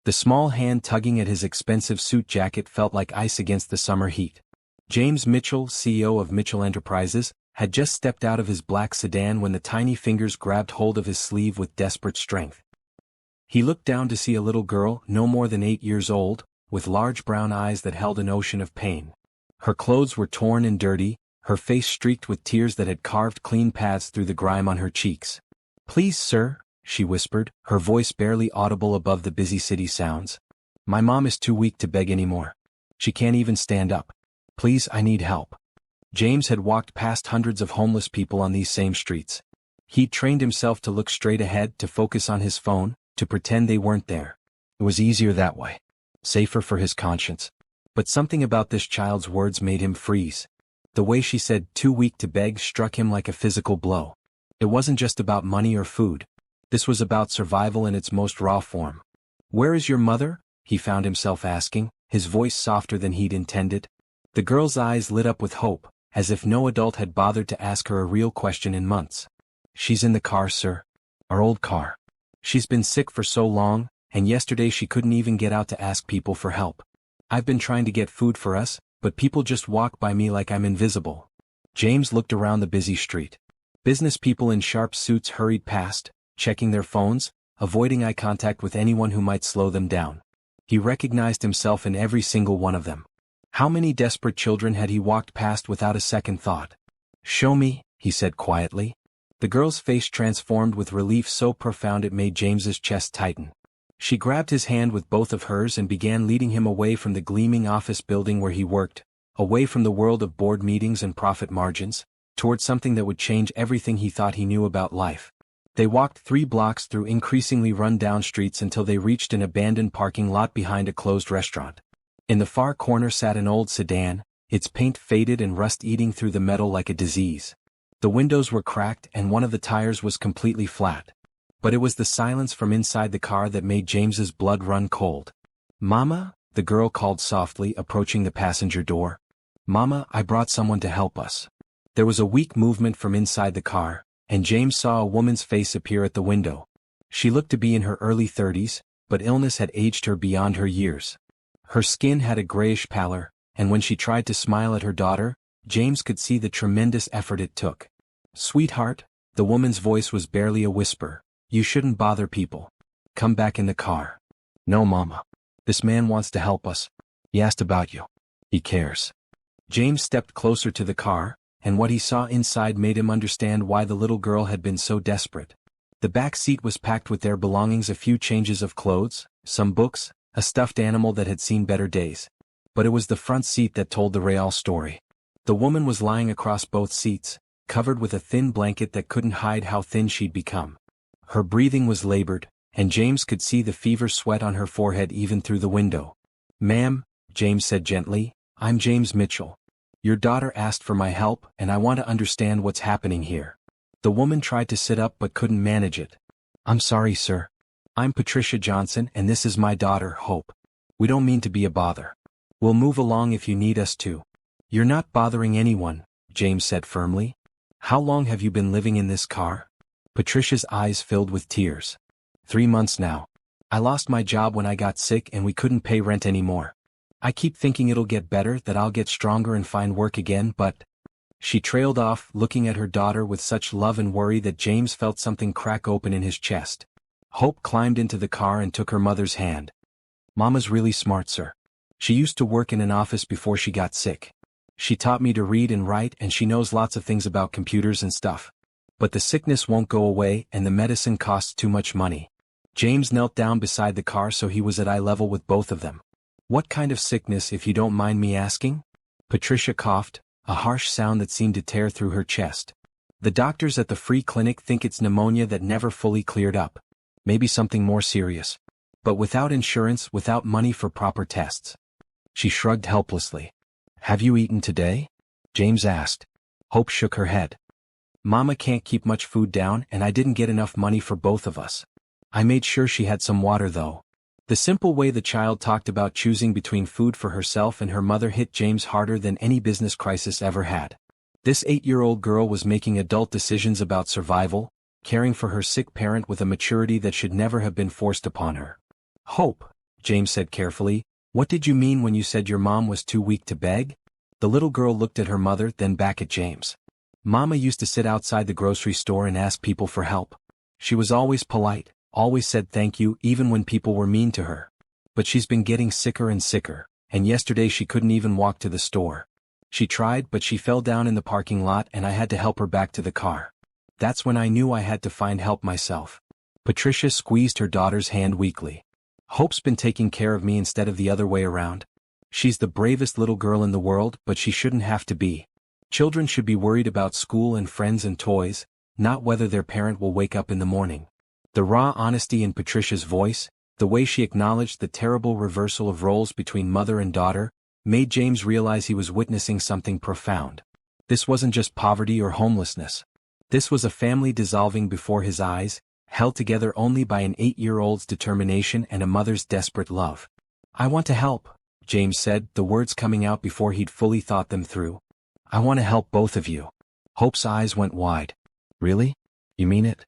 The small hand tugging at his expensive suit jacket felt like ice against the summer heat. James Mitchell, CEO of Mitchell Enterprises, had just stepped out of his black sedan when the tiny fingers grabbed hold of his sleeve with desperate strength. He looked down to see a little girl, no more than 8 years old, with large brown eyes that held an ocean of pain. Her clothes were torn and dirty, her face streaked with tears that had carved clean paths through the grime on her cheeks. "Please, sir," she whispered, her voice barely audible above the busy city sounds. "My mom is too weak to beg anymore. She can't even stand up. Please, I need help." James had walked past hundreds of homeless people on these same streets. He'd trained himself to look straight ahead, to focus on his phone, to pretend they weren't there. It was easier that way. Safer for his conscience. But something about this child's words made him freeze. The way she said "too weak to beg" struck him like a physical blow. It wasn't just about money or food. This was about survival in its most raw form. "Where is your mother?" he found himself asking, his voice softer than he'd intended. The girl's eyes lit up with hope, as if no adult had bothered to ask her a real question in months. "She's in the car, sir. Our old car. She's been sick for so long, and yesterday she couldn't even get out to ask people for help. I've been trying to get food for us, but people just walk by me like I'm invisible." James looked around the busy street. Business people in sharp suits hurried past, checking their phones, avoiding eye contact with anyone who might slow them down. He recognized himself in every single one of them. How many desperate children had he walked past without a second thought? "Show me," he said quietly. The girl's face transformed with relief so profound it made James's chest tighten. She grabbed his hand with both of hers and began leading him away from the gleaming office building where he worked, away from the world of board meetings and profit margins, toward something that would change everything he thought he knew about life. They walked 3 blocks through increasingly run-down streets until they reached an abandoned parking lot behind a closed restaurant. In the far corner sat an old sedan, its paint faded and rust eating through the metal like a disease. The windows were cracked and one of the tires was completely flat. But it was the silence from inside the car that made James's blood run cold. "Mama?" the girl called softly, approaching the passenger door. "Mama, I brought someone to help us." There was a weak movement from inside the car, and James saw a woman's face appear at the window. She looked to be in her early 30s, but illness had aged her beyond her years. Her skin had a grayish pallor, and when she tried to smile at her daughter, James could see the tremendous effort it took. "Sweetheart," the woman's voice was barely a whisper, "you shouldn't bother people. Come back in the car." "No, Mama. This man wants to help us. He asked about you. He cares." James stepped closer to the car, and what he saw inside made him understand why the little girl had been so desperate. The back seat was packed with their belongings, a few changes of clothes, some books, a stuffed animal that had seen better days. But it was the front seat that told the real story. The woman was lying across both seats, covered with a thin blanket that couldn't hide how thin she'd become. Her breathing was labored, and James could see the fever sweat on her forehead even through the window. "Ma'am," James said gently, "I'm James Mitchell. Your daughter asked for my help, and I want to understand what's happening here." The woman tried to sit up but couldn't manage it. "I'm sorry, sir. I'm Patricia Johnson, and this is my daughter, Hope. We don't mean to be a bother. We'll move along if you need us to." "You're not bothering anyone," James said firmly. "How long have you been living in this car?" Patricia's eyes filled with tears. 3 months now. I lost my job when I got sick and we couldn't pay rent anymore. I keep thinking it'll get better, that I'll get stronger and find work again, but..." She trailed off, looking at her daughter with such love and worry that James felt something crack open in his chest. Hope climbed into the car and took her mother's hand. "Mama's really smart, sir. She used to work in an office before she got sick. She taught me to read and write, and she knows lots of things about computers and stuff. But the sickness won't go away and the medicine costs too much money." James knelt down beside the car so he was at eye level with both of them. "What kind of sickness, if you don't mind me asking?" Patricia coughed, a harsh sound that seemed to tear through her chest. "The doctors at the free clinic think it's pneumonia that never fully cleared up. Maybe something more serious. But without insurance, without money for proper tests." She shrugged helplessly. "Have you eaten today?" James asked. Hope shook her head. "Mama can't keep much food down, and I didn't get enough money for both of us. I made sure she had some water though." The simple way the child talked about choosing between food for herself and her mother hit James harder than any business crisis ever had. This 8-year-old girl was making adult decisions about survival, caring for her sick parent with a maturity that should never have been forced upon her. "Hope," James said carefully. What did you mean when you said your mom was too weak to beg? The little girl looked at her mother, then back at James. Mama used to sit outside the grocery store and ask people for help. She was always polite, always said thank you even when people were mean to her. But she's been getting sicker and sicker, and yesterday she couldn't even walk to the store. She tried, but she fell down in the parking lot and I had to help her back to the car. That's when I knew I had to find help myself. Patricia squeezed her daughter's hand weakly. Hope's been taking care of me instead of the other way around. She's the bravest little girl in the world, but she shouldn't have to be. Children should be worried about school and friends and toys, not whether their parent will wake up in the morning. The raw honesty in Patricia's voice, the way she acknowledged the terrible reversal of roles between mother and daughter, made James realize he was witnessing something profound. This wasn't just poverty or homelessness. This was a family dissolving before his eyes, held together only by an 8-year-old's determination and a mother's desperate love. I want to help, James said, the words coming out before he'd fully thought them through. I want to help both of you. Hope's eyes went wide. Really? You mean it?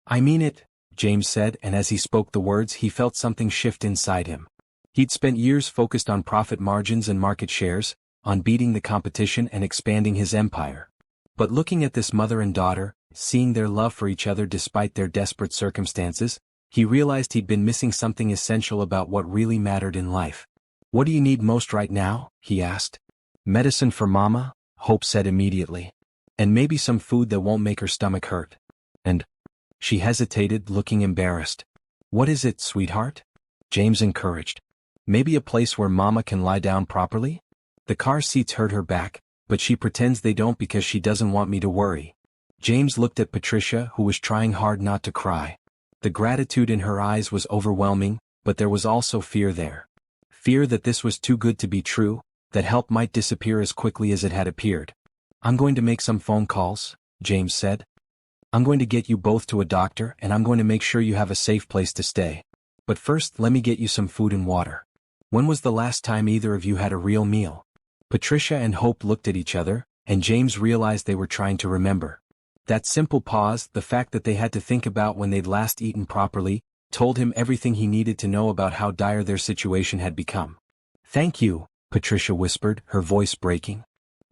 I mean it, James said, and as he spoke the words he felt something shift inside him. He'd spent years focused on profit margins and market shares, on beating the competition and expanding his empire. But looking at this mother and daughter, seeing their love for each other despite their desperate circumstances, he realized he'd been missing something essential about what really mattered in life. What do you need most right now? He asked. Medicine for Mama, Hope said immediately. And maybe some food that won't make her stomach hurt. And she hesitated, looking embarrassed. What is it, sweetheart? James encouraged. Maybe a place where Mama can lie down properly? The car seats hurt her back, but she pretends they don't because she doesn't want me to worry. James looked at Patricia, who was trying hard not to cry. The gratitude in her eyes was overwhelming, but there was also fear there. Fear that this was too good to be true, that help might disappear as quickly as it had appeared. I'm going to make some phone calls, James said. I'm going to get you both to a doctor and I'm going to make sure you have a safe place to stay. But first let me get you some food and water. When was the last time either of you had a real meal? Patricia and Hope looked at each other, and James realized they were trying to remember. That simple pause, the fact that they had to think about when they'd last eaten properly, told him everything he needed to know about how dire their situation had become. Thank you, Patricia whispered, her voice breaking.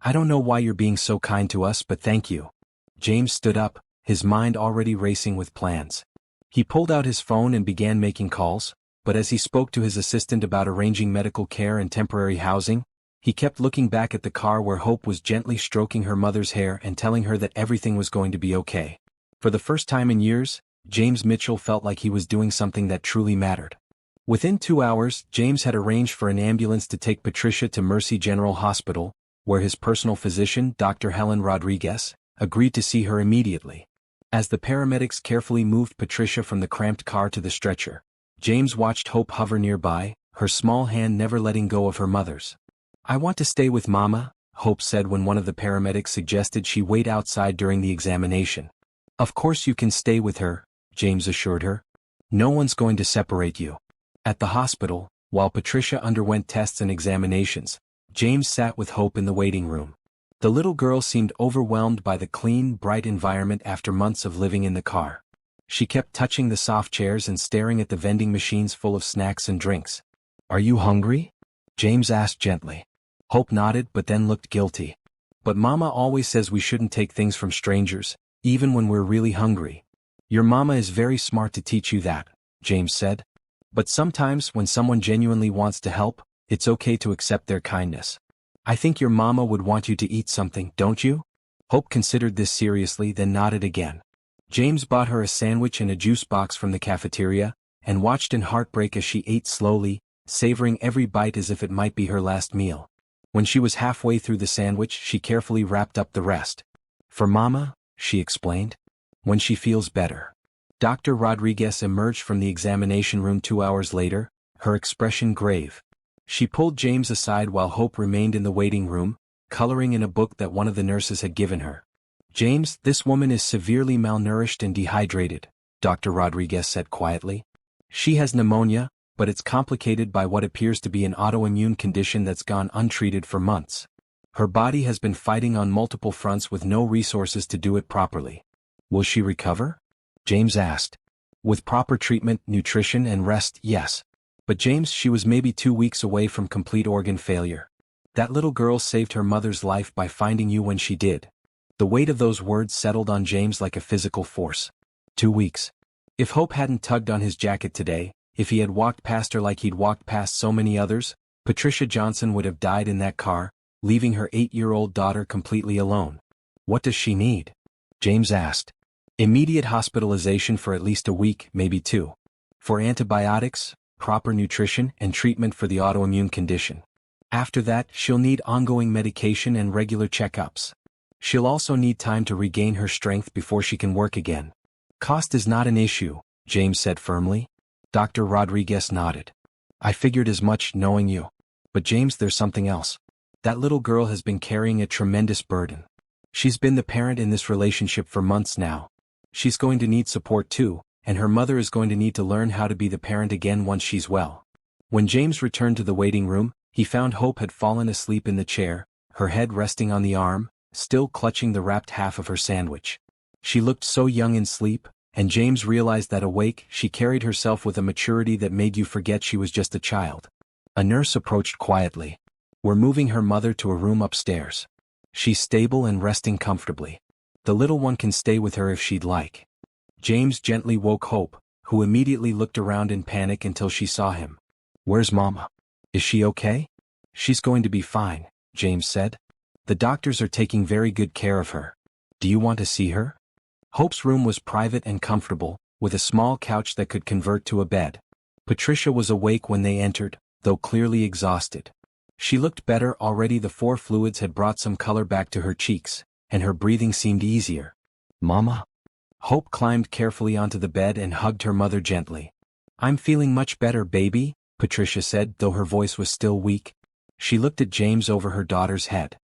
I don't know why you're being so kind to us, but thank you. James stood up, his mind already racing with plans. He pulled out his phone and began making calls, but as he spoke to his assistant about arranging medical care and temporary housing, he kept looking back at the car where Hope was gently stroking her mother's hair and telling her that everything was going to be okay. For the first time in years, James Mitchell felt like he was doing something that truly mattered. Within 2 hours, James had arranged for an ambulance to take Patricia to Mercy General Hospital, where his personal physician, Dr. Helen Rodriguez, agreed to see her immediately. As the paramedics carefully moved Patricia from the cramped car to the stretcher, James watched Hope hover nearby, her small hand never letting go of her mother's. I want to stay with Mama, Hope said when one of the paramedics suggested she wait outside during the examination. Of course you can stay with her, James assured her. No one's going to separate you. At the hospital, while Patricia underwent tests and examinations, James sat with Hope in the waiting room. The little girl seemed overwhelmed by the clean, bright environment after months of living in the car. She kept touching the soft chairs and staring at the vending machines full of snacks and drinks. Are you hungry? James asked gently. Hope nodded but then looked guilty. But Mama always says we shouldn't take things from strangers, even when we're really hungry. Your Mama is very smart to teach you that, James said. But sometimes when someone genuinely wants to help, it's okay to accept their kindness. I think your Mama would want you to eat something, don't you? Hope considered this seriously, then nodded again. James bought her a sandwich and a juice box from the cafeteria, and watched in heartbreak as she ate slowly, savoring every bite as if it might be her last meal. When she was halfway through the sandwich, she carefully wrapped up the rest. For Mama, she explained. When she feels better. Dr. Rodriguez emerged from the examination room 2 hours later, her expression grave. She pulled James aside while Hope remained in the waiting room, coloring in a book that one of the nurses had given her. James, this woman is severely malnourished and dehydrated, Dr. Rodriguez said quietly. She has pneumonia, but it's complicated by what appears to be an autoimmune condition that's gone untreated for months. Her body has been fighting on multiple fronts with no resources to do it properly. Will she recover? James asked. With proper treatment, nutrition and rest, yes. But James, she was maybe 2 weeks away from complete organ failure. That little girl saved her mother's life by finding you when she did. The weight of those words settled on James like a physical force. 2 weeks. If Hope hadn't tugged on his jacket today, if he had walked past her like he'd walked past so many others, Patricia Johnson would have died in that car, leaving her 8-year-old daughter completely alone. What does she need? James asked. Immediate hospitalization for at least a week, maybe 2. For antibiotics, proper nutrition, and treatment for the autoimmune condition. After that, she'll need ongoing medication and regular checkups. She'll also need time to regain her strength before she can work again. Cost is not an issue, James said firmly. Dr. Rodriguez nodded. I figured as much knowing you. But James, there's something else. That little girl has been carrying a tremendous burden. She's been the parent in this relationship for months now. She's going to need support too, and her mother is going to need to learn how to be the parent again once she's well. When James returned to the waiting room, he found Hope had fallen asleep in the chair, her head resting on the arm, still clutching the wrapped half of her sandwich. She looked so young in sleep, and James realized that awake she carried herself with a maturity that made you forget she was just a child. A nurse approached quietly. We're moving her mother to a room upstairs. She's stable and resting comfortably. The little one can stay with her if she'd like. James gently woke Hope, who immediately looked around in panic until she saw him. Where's Mama? Is she okay? She's going to be fine, James said. The doctors are taking very good care of her. Do you want to see her? Hope's room was private and comfortable, with a small couch that could convert to a bed. Patricia was awake when they entered, though clearly exhausted. She looked better already. The 4 fluids had brought some color back to her cheeks, and her breathing seemed easier. Mama? Hope climbed carefully onto the bed and hugged her mother gently. I'm feeling much better, baby, Patricia said, though her voice was still weak. She looked at James over her daughter's head.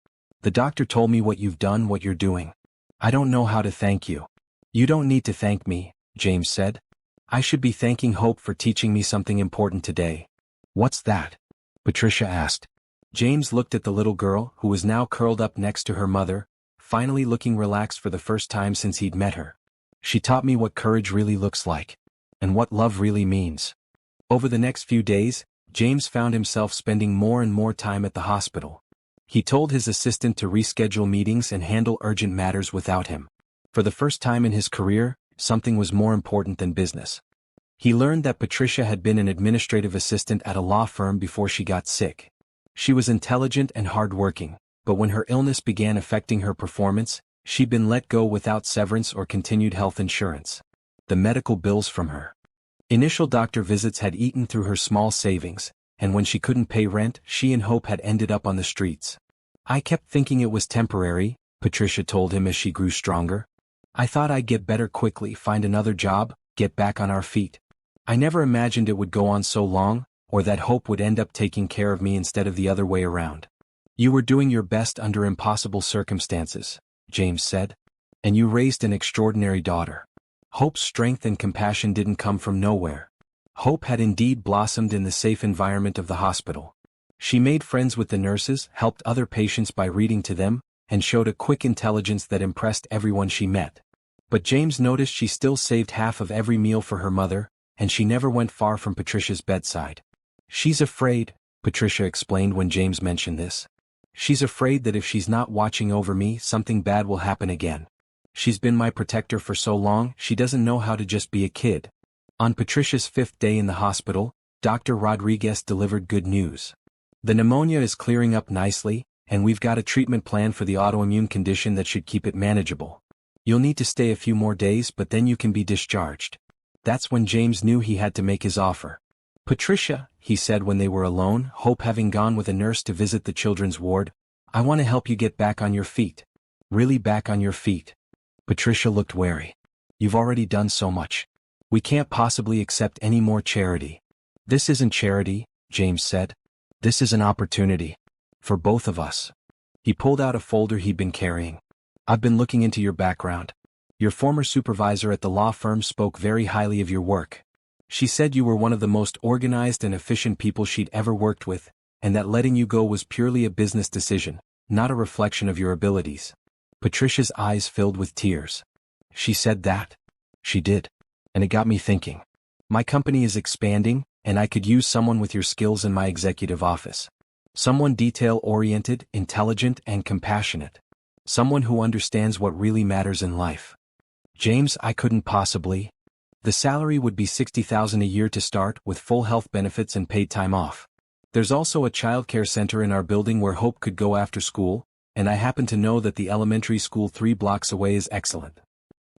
The doctor told me what you've done, what you're doing. I don't know how to thank you. You don't need to thank me, James said. I should be thanking Hope for teaching me something important today. What's that? Patricia asked. James looked at the little girl, who was now curled up next to her mother, finally looking relaxed for the first time since he'd met her. She taught me what courage really looks like, and what love really means. Over the next few days, James found himself spending more and more time at the hospital. He told his assistant to reschedule meetings and handle urgent matters without him. For the first time in his career, something was more important than business. He learned that Patricia had been an administrative assistant at a law firm before she got sick. She was intelligent and hardworking, but when her illness began affecting her performance, she'd been let go without severance or continued health insurance. The medical bills from her initial doctor visits had eaten through her small savings, and when she couldn't pay rent, she and Hope had ended up on the streets. I kept thinking it was temporary, Patricia told him as she grew stronger. I thought I'd get better quickly, find another job, get back on our feet. I never imagined it would go on so long, or that Hope would end up taking care of me instead of the other way around. You were doing your best under impossible circumstances, James said. And you raised an extraordinary daughter. Hope's strength and compassion didn't come from nowhere. Hope had indeed blossomed in the safe environment of the hospital. She made friends with the nurses, helped other patients by reading to them, and showed a quick intelligence that impressed everyone she met. But James noticed she still saved half of every meal for her mother, and she never went far from Patricia's bedside. She's afraid, Patricia explained when James mentioned this. She's afraid that if she's not watching over me, something bad will happen again. She's been my protector for so long, she doesn't know how to just be a kid. On Patricia's 5th day in the hospital, Dr. Rodriguez delivered good news. The pneumonia is clearing up nicely, and we've got a treatment plan for the autoimmune condition that should keep it manageable. You'll need to stay a few more days, but then you can be discharged. That's when James knew he had to make his offer. Patricia, he said when they were alone, Hope having gone with a nurse to visit the children's ward, I want to help you get back on your feet. Really back on your feet. Patricia looked wary. You've already done so much. We can't possibly accept any more charity. This isn't charity, James said. This is an opportunity. For both of us. He pulled out a folder he'd been carrying. I've been looking into your background. Your former supervisor at the law firm spoke very highly of your work. She said you were one of the most organized and efficient people she'd ever worked with, and that letting you go was purely a business decision, not a reflection of your abilities. Patricia's eyes filled with tears. She said that? She did. And it got me thinking. My company is expanding, and I could use someone with your skills in my executive office. Someone detail-oriented, intelligent, and compassionate. Someone who understands what really matters in life. James, I couldn't possibly. The salary would be $60,000 a year to start, with full health benefits and paid time off. There's also a childcare center in our building where Hope could go after school, and I happen to know that the elementary school 3 blocks away is excellent.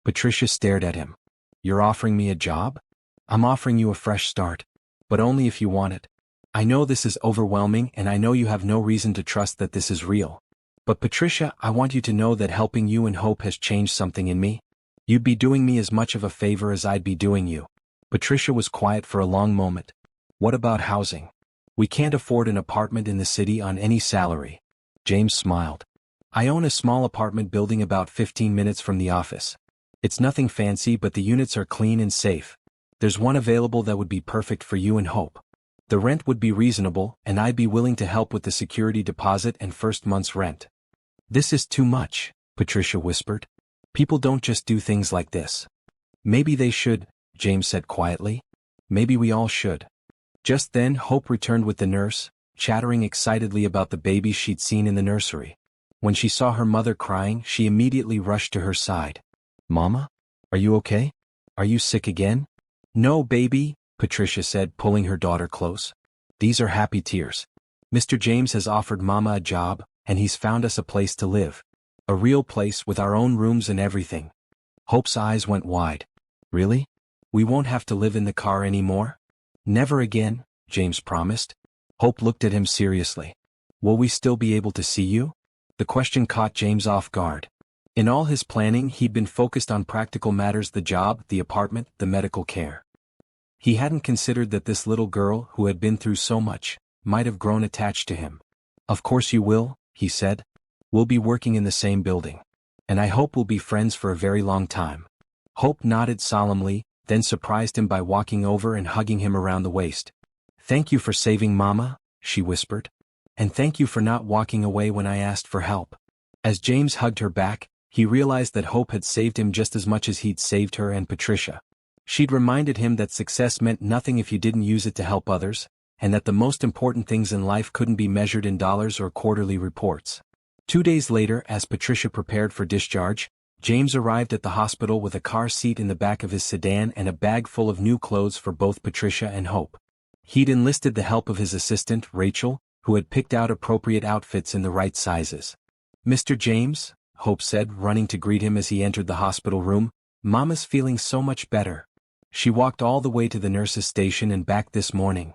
Patricia stared at him. You're offering me a job? I'm offering you a fresh start. But only if you want it. I know this is overwhelming and I know you have no reason to trust that this is real. But Patricia, I want you to know that helping you and Hope has changed something in me. You'd be doing me as much of a favor as I'd be doing you. Patricia was quiet for a long moment. What about housing? We can't afford an apartment in the city on any salary. James smiled. I own a small apartment building about 15 minutes from the office. It's nothing fancy, but the units are clean and safe. There's one available that would be perfect for you and Hope. The rent would be reasonable, and I'd be willing to help with the security deposit and first month's rent. This is too much, Patricia whispered. People don't just do things like this. Maybe they should, James said quietly. Maybe we all should. Just then Hope returned with the nurse, chattering excitedly about the baby she'd seen in the nursery. When she saw her mother crying, she immediately rushed to her side. Mama? Are you okay? Are you sick again? No, baby, Patricia said, pulling her daughter close. These are happy tears. Mr. James has offered Mama a job, and he's found us a place to live. A real place with our own rooms and everything. Hope's eyes went wide. Really? We won't have to live in the car anymore? Never again, James promised. Hope looked at him seriously. Will we still be able to see you? The question caught James off guard. In all his planning, he'd been focused on practical matters: the job, the apartment, the medical care. He hadn't considered that this little girl, who had been through so much, might have grown attached to him. Of course you will, he said. We'll be working in the same building. And I hope we'll be friends for a very long time. Hope nodded solemnly, then surprised him by walking over and hugging him around the waist. Thank you for saving Mama, she whispered. And thank you for not walking away when I asked for help. As James hugged her back, he realized that Hope had saved him just as much as he'd saved her and Patricia. She'd reminded him that success meant nothing if you didn't use it to help others, and that the most important things in life couldn't be measured in dollars or quarterly reports. 2 days later, as Patricia prepared for discharge, James arrived at the hospital with a car seat in the back of his sedan and a bag full of new clothes for both Patricia and Hope. He'd enlisted the help of his assistant, Rachel, who had picked out appropriate outfits in the right sizes. Mr. James, Hope said, running to greet him as he entered the hospital room, Mama's feeling so much better. She walked all the way to the nurse's station and back this morning.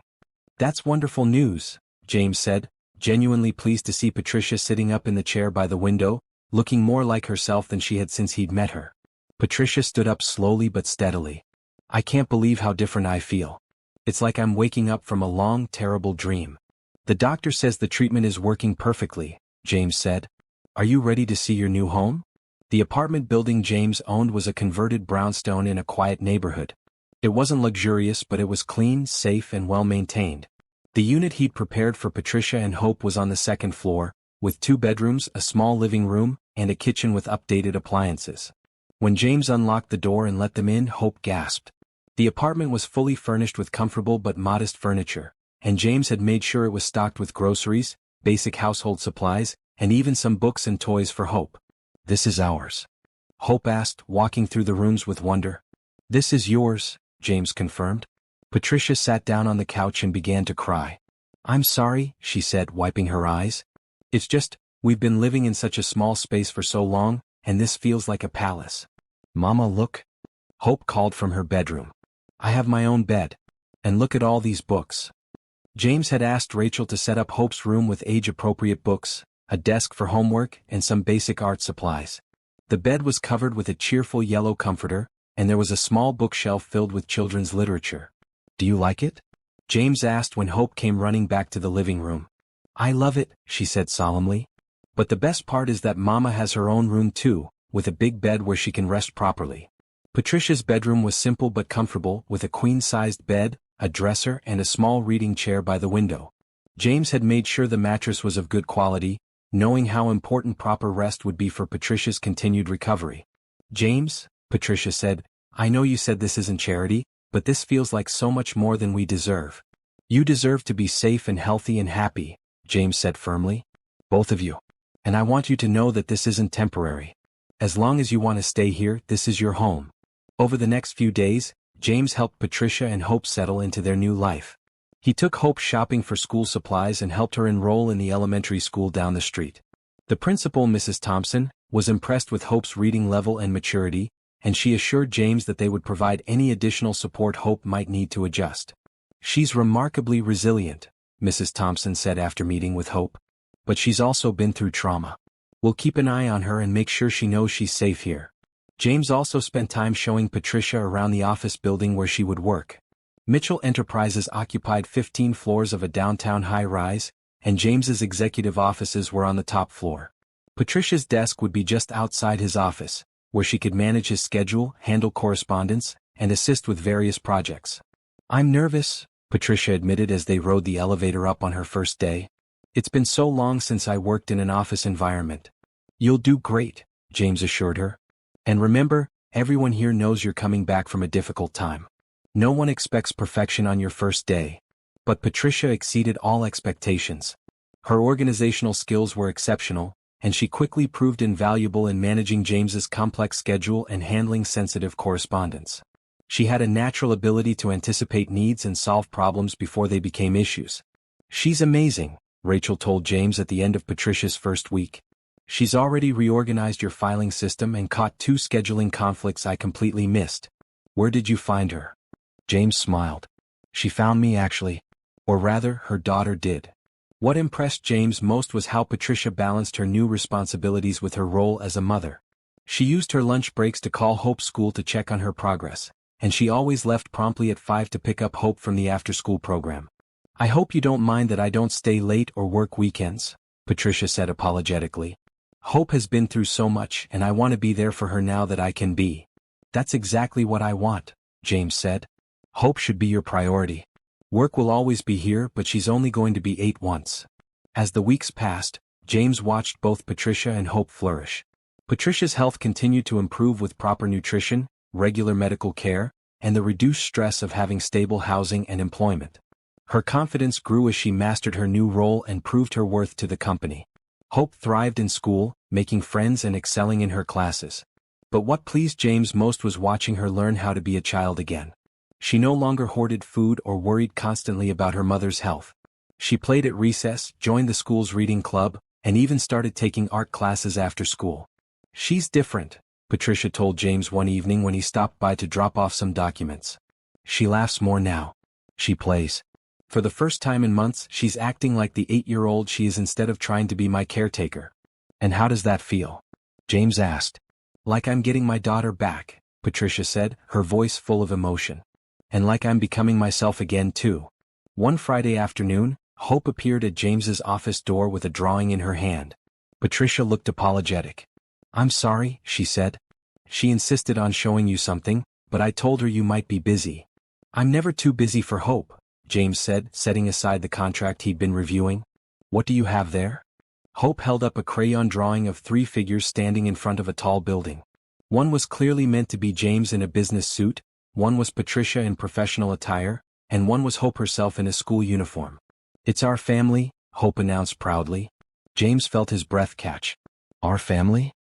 That's wonderful news, James said, genuinely pleased to see Patricia sitting up in the chair by the window, looking more like herself than she had since he'd met her. Patricia stood up slowly but steadily. I can't believe how different I feel. It's like I'm waking up from a long, terrible dream. The doctor says the treatment is working perfectly, James said. Are you ready to see your new home? The apartment building James owned was a converted brownstone in a quiet neighborhood. It wasn't luxurious, but it was clean, safe, and well-maintained. The unit he'd prepared for Patricia and Hope was on the second floor, with 2 bedrooms, a small living room, and a kitchen with updated appliances. When James unlocked the door and let them in, Hope gasped. The apartment was fully furnished with comfortable but modest furniture, and James had made sure it was stocked with groceries, basic household supplies, and even some books and toys for Hope. This is ours, Hope asked, walking through the rooms with wonder. This is yours, James confirmed. Patricia sat down on the couch and began to cry. I'm sorry, she said, wiping her eyes. It's just, we've been living in such a small space for so long, and this feels like a palace. Mama, look. Hope called from her bedroom. I have my own bed. And look at all these books. James had asked Rachel to set up Hope's room with age-appropriate books, a desk for homework, and some basic art supplies. The bed was covered with a cheerful yellow comforter, and there was a small bookshelf filled with children's literature. Do you like it? James asked when Hope came running back to the living room. I love it, she said solemnly. But the best part is that Mama has her own room too, with a big bed where she can rest properly. Patricia's bedroom was simple but comfortable, with a queen-sized bed, a dresser, and a small reading chair by the window. James had made sure the mattress was of good quality, knowing how important proper rest would be for Patricia's continued recovery. James, Patricia said, I know you said this isn't charity, but this feels like so much more than we deserve. You deserve to be safe and healthy and happy, James said firmly. Both of you. And I want you to know that this isn't temporary. As long as you want to stay here, this is your home. Over the next few days, James helped Patricia and Hope settle into their new life. He took Hope shopping for school supplies and helped her enroll in the elementary school down the street. The principal, Mrs. Thompson, was impressed with Hope's reading level and maturity, and she assured James that they would provide any additional support Hope might need to adjust. She's remarkably resilient, Mrs. Thompson said after meeting with Hope. But she's also been through trauma. We'll keep an eye on her and make sure she knows she's safe here. James also spent time showing Patricia around the office building where she would work. Mitchell Enterprises occupied 15 floors of a downtown high-rise, and James's executive offices were on the top floor. Patricia's desk would be just outside his office, where she could manage his schedule, handle correspondence, and assist with various projects. I'm nervous, Patricia admitted as they rode the elevator up on her first day. It's been so long since I worked in an office environment. You'll do great, James assured her. And remember, everyone here knows you're coming back from a difficult time. No one expects perfection on your first day. But Patricia exceeded all expectations. Her organizational skills were exceptional, and she quickly proved invaluable in managing James's complex schedule and handling sensitive correspondence. She had a natural ability to anticipate needs and solve problems before they became issues. She's amazing, Rachel told James at the end of Patricia's first week. She's already reorganized your filing system and caught 2 scheduling conflicts I completely missed. Where did you find her? James smiled. She found me actually. Or rather, her daughter did. What impressed James most was how Patricia balanced her new responsibilities with her role as a mother. She used her lunch breaks to call Hope's school to check on her progress, and she always left promptly at 5 to pick up Hope from the after-school program. I hope you don't mind that I don't stay late or work weekends, Patricia said apologetically. Hope has been through so much and I want to be there for her now that I can be. That's exactly what I want, James said. Hope should be your priority. Work will always be here, but she's only going to be 8 once. As the weeks passed, James watched both Patricia and Hope flourish. Patricia's health continued to improve with proper nutrition, regular medical care, and the reduced stress of having stable housing and employment. Her confidence grew as she mastered her new role and proved her worth to the company. Hope thrived in school, making friends and excelling in her classes. But what pleased James most was watching her learn how to be a child again. She no longer hoarded food or worried constantly about her mother's health. She played at recess, joined the school's reading club, and even started taking art classes after school. She's different, Patricia told James one evening when he stopped by to drop off some documents. She laughs more now. She plays. For the first time in months, she's acting like the 8-year-old she is instead of trying to be my caretaker. And how does that feel? James asked. Like I'm getting my daughter back, Patricia said, her voice full of emotion. And like I'm becoming myself again too. One Friday afternoon, Hope appeared at James's office door with a drawing in her hand. Patricia looked apologetic. I'm sorry, she said. She insisted on showing you something, but I told her you might be busy. I'm never too busy for Hope, James said, setting aside the contract he'd been reviewing. What do you have there? Hope held up a crayon drawing of 3 figures standing in front of a tall building. One was clearly meant to be James in a business suit, one was Patricia in professional attire, and one was Hope herself in a school uniform. It's our family, Hope announced proudly. James felt his breath catch. Our family?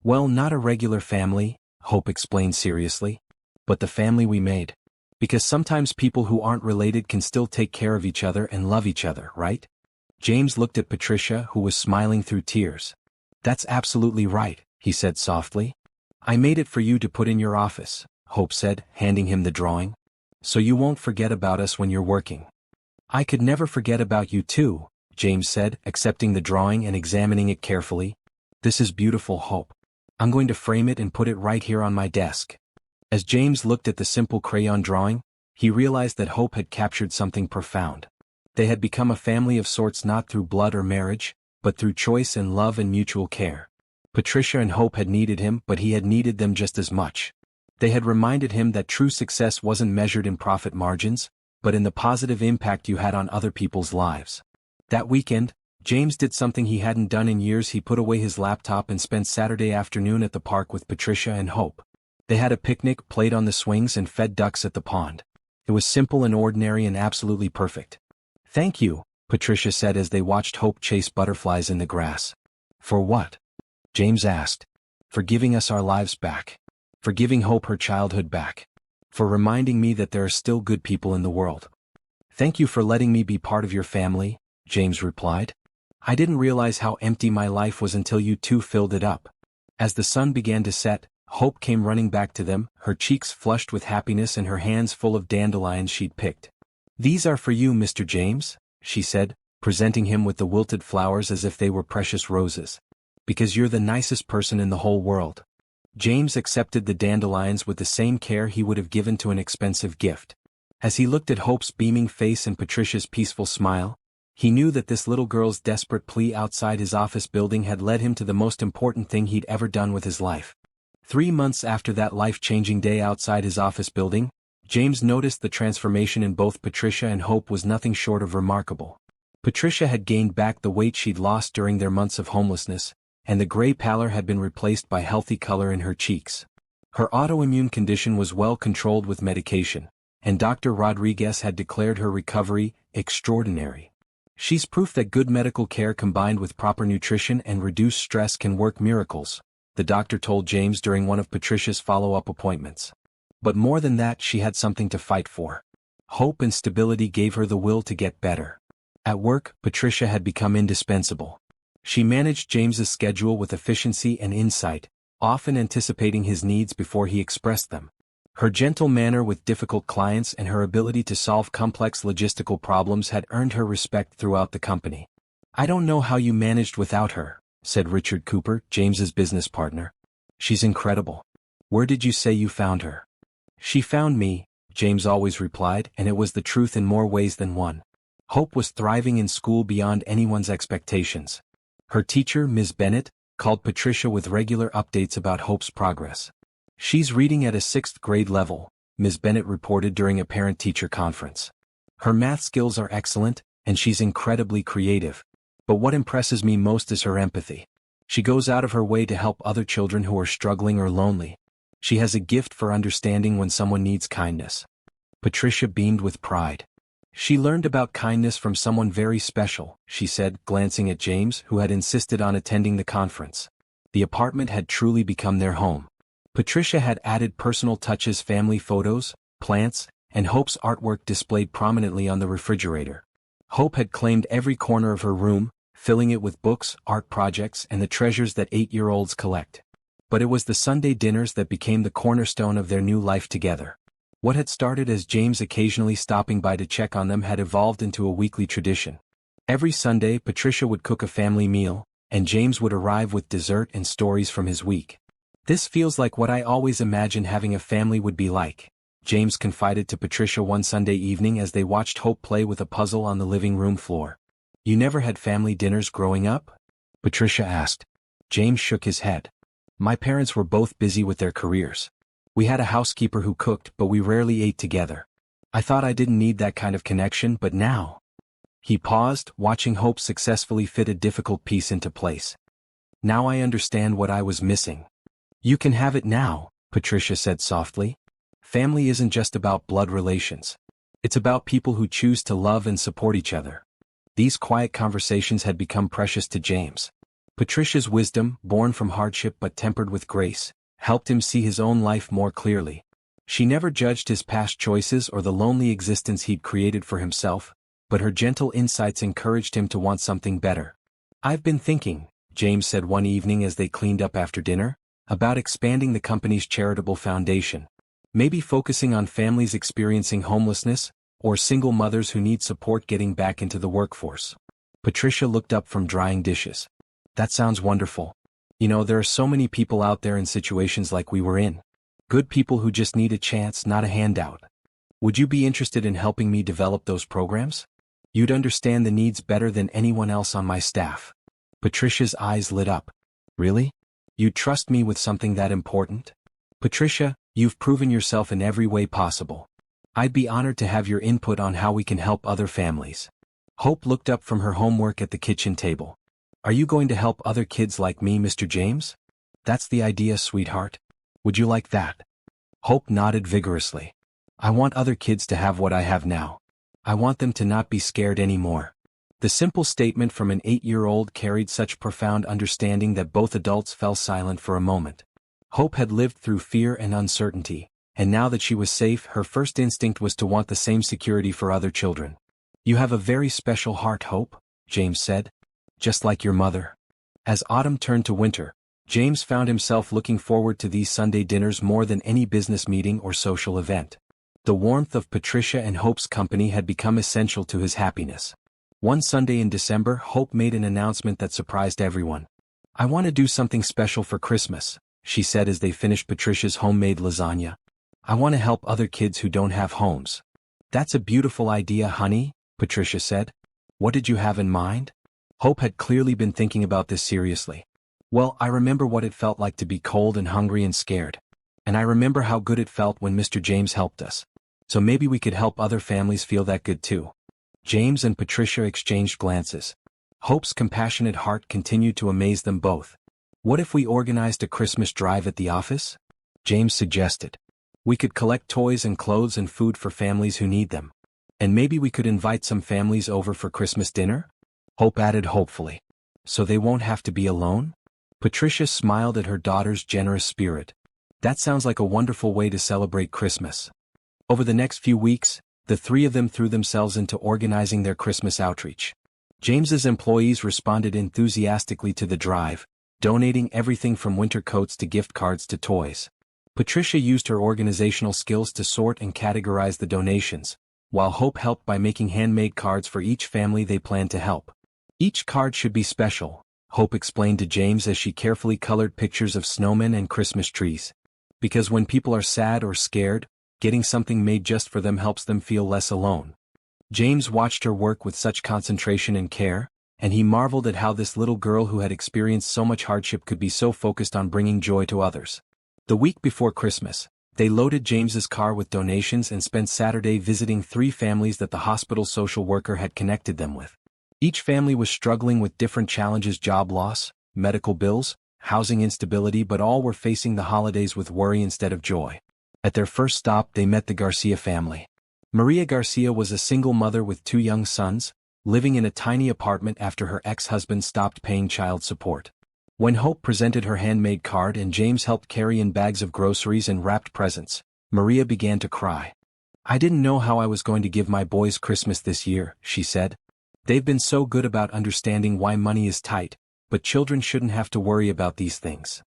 Well, not a regular family, Hope explained seriously. But the family we made. Because sometimes people who aren't related can still take care of each other and love each other, right? James looked at Patricia, who was smiling through tears. That's absolutely right, he said softly. I made it for you to put in your office, Hope said, handing him the drawing. So you won't forget about us when you're working. I could never forget about you too, James said, accepting the drawing and examining it carefully. This is beautiful, Hope. I'm going to frame it and put it right here on my desk. As James looked at the simple crayon drawing, he realized that Hope had captured something profound. They had become a family of sorts not through blood or marriage, but through choice and love and mutual care. Patricia and Hope had needed him, but he had needed them just as much. They had reminded him that true success wasn't measured in profit margins, but in the positive impact you had on other people's lives. That weekend, James did something he hadn't done in years. He put away his laptop and spent Saturday afternoon at the park with Patricia and Hope. They had a picnic, played on the swings and fed ducks at the pond. It was simple and ordinary and absolutely perfect. Thank you, Patricia said as they watched Hope chase butterflies in the grass. For what? James asked. For giving us our lives back. For giving Hope her childhood back. For reminding me that there are still good people in the world. Thank you for letting me be part of your family, James replied. I didn't realize how empty my life was until you two filled it up. As the sun began to set, Hope came running back to them, her cheeks flushed with happiness and her hands full of dandelions she'd picked. These are for you, Mr. James, she said, presenting him with the wilted flowers as if they were precious roses. Because you're the nicest person in the whole world. James accepted the dandelions with the same care he would have given to an expensive gift. As he looked at Hope's beaming face and Patricia's peaceful smile, he knew that this little girl's desperate plea outside his office building had led him to the most important thing he'd ever done with his life. 3 months after that life-changing day outside his office building, James noticed the transformation in both Patricia and Hope was nothing short of remarkable. Patricia had gained back the weight she'd lost during their months of homelessness, and the gray pallor had been replaced by healthy color in her cheeks. Her autoimmune condition was well controlled with medication, and Dr. Rodriguez had declared her recovery extraordinary. She's proof that good medical care combined with proper nutrition and reduced stress can work miracles, the doctor told James during one of Patricia's follow-up appointments. But more than that, she had something to fight for. Hope and stability gave her the will to get better. At work, Patricia had become indispensable. She managed James's schedule with efficiency and insight, often anticipating his needs before he expressed them. Her gentle manner with difficult clients and her ability to solve complex logistical problems had earned her respect throughout the company. I don't know how you managed without her, said Richard Cooper, James's business partner. She's incredible. Where did you say you found her? She found me, James always replied, and it was the truth in more ways than one. Hope was thriving in school beyond anyone's expectations. Her teacher, Ms. Bennett, called Patricia with regular updates about Hope's progress. She's reading at a 6th grade level, Ms. Bennett reported during a parent-teacher conference. Her math skills are excellent, and she's incredibly creative. But what impresses me most is her empathy. She goes out of her way to help other children who are struggling or lonely. She has a gift for understanding when someone needs kindness. Patricia beamed with pride. She learned about kindness from someone very special, she said, glancing at James, who had insisted on attending the conference. The apartment had truly become their home. Patricia had added personal touches, family photos, plants, and Hope's artwork displayed prominently on the refrigerator. Hope had claimed every corner of her room, filling it with books, art projects, and the treasures that 8-year-olds collect. But it was the Sunday dinners that became the cornerstone of their new life together. What had started as James occasionally stopping by to check on them had evolved into a weekly tradition. Every Sunday, Patricia would cook a family meal, and James would arrive with dessert and stories from his week. This feels like what I always imagined having a family would be like, James confided to Patricia one Sunday evening as they watched Hope play with a puzzle on the living room floor. You never had family dinners growing up? Patricia asked. James shook his head. My parents were both busy with their careers. We had a housekeeper who cooked, but we rarely ate together. I thought I didn't need that kind of connection, but now. He paused, watching Hope successfully fit a difficult piece into place. Now I understand what I was missing. You can have it now, Patricia said softly. Family isn't just about blood relations. It's about people who choose to love and support each other. These quiet conversations had become precious to James. Patricia's wisdom, born from hardship but tempered with grace, helped him see his own life more clearly. She never judged his past choices or the lonely existence he'd created for himself, but her gentle insights encouraged him to want something better. I've been thinking, James said one evening as they cleaned up after dinner, about expanding the company's charitable foundation. Maybe focusing on families experiencing homelessness, or single mothers who need support getting back into the workforce. Patricia looked up from drying dishes. That sounds wonderful. You know, there are so many people out there in situations like we were in. Good people who just need a chance, not a handout. Would you be interested in helping me develop those programs? You'd understand the needs better than anyone else on my staff. Patricia's eyes lit up. Really? You'd trust me with something that important? Patricia, you've proven yourself in every way possible. I'd be honored to have your input on how we can help other families. Hope looked up from her homework at the kitchen table. Are you going to help other kids like me, Mr. James? That's the idea, sweetheart. Would you like that? Hope nodded vigorously. I want other kids to have what I have now. I want them to not be scared anymore." The simple statement from an 8-year-old carried such profound understanding that both adults fell silent for a moment. Hope had lived through fear and uncertainty, and now that she was safe, her first instinct was to want the same security for other children. "You have a very special heart, Hope," James said. "Just like your mother." As autumn turned to winter, James found himself looking forward to these Sunday dinners more than any business meeting or social event. The warmth of Patricia and Hope's company had become essential to his happiness. One Sunday in December, Hope made an announcement that surprised everyone. "I want to do something special for Christmas," she said as they finished Patricia's homemade lasagna. "I want to help other kids who don't have homes." "That's a beautiful idea, honey," Patricia said. "What did you have in mind?" Hope had clearly been thinking about this seriously. "Well, I remember what it felt like to be cold and hungry and scared. And I remember how good it felt when Mr. James helped us. So maybe we could help other families feel that good too." James and Patricia exchanged glances. Hope's compassionate heart continued to amaze them both. "What if we organized a Christmas drive at the office?" James suggested. "We could collect toys and clothes and food for families who need them. And maybe we could invite some families over for Christmas dinner?" Hope added hopefully. "So they won't have to be alone?" Patricia smiled at her daughter's generous spirit. "That sounds like a wonderful way to celebrate Christmas." Over the next few weeks, the three of them threw themselves into organizing their Christmas outreach. James's employees responded enthusiastically to the drive, donating everything from winter coats to gift cards to toys. Patricia used her organizational skills to sort and categorize the donations, while Hope helped by making handmade cards for each family they planned to help. "Each card should be special," Hope explained to James as she carefully colored pictures of snowmen and Christmas trees. "Because when people are sad or scared, getting something made just for them helps them feel less alone." James watched her work with such concentration and care, and he marveled at how this little girl who had experienced so much hardship could be so focused on bringing joy to others. The week before Christmas, they loaded James's car with donations and spent Saturday visiting 3 families that the hospital social worker had connected them with. Each family was struggling with different challenges: job loss, medical bills, housing instability, but all were facing the holidays with worry instead of joy. At their first stop, they met the Garcia family. Maria Garcia was a single mother with 2 young sons, living in a tiny apartment after her ex-husband stopped paying child support. When Hope presented her handmade card and James helped carry in bags of groceries and wrapped presents, Maria began to cry. "I didn't know how I was going to give my boys Christmas this year," she said. "They've been so good about understanding why money is tight, but children shouldn't have to worry about these things."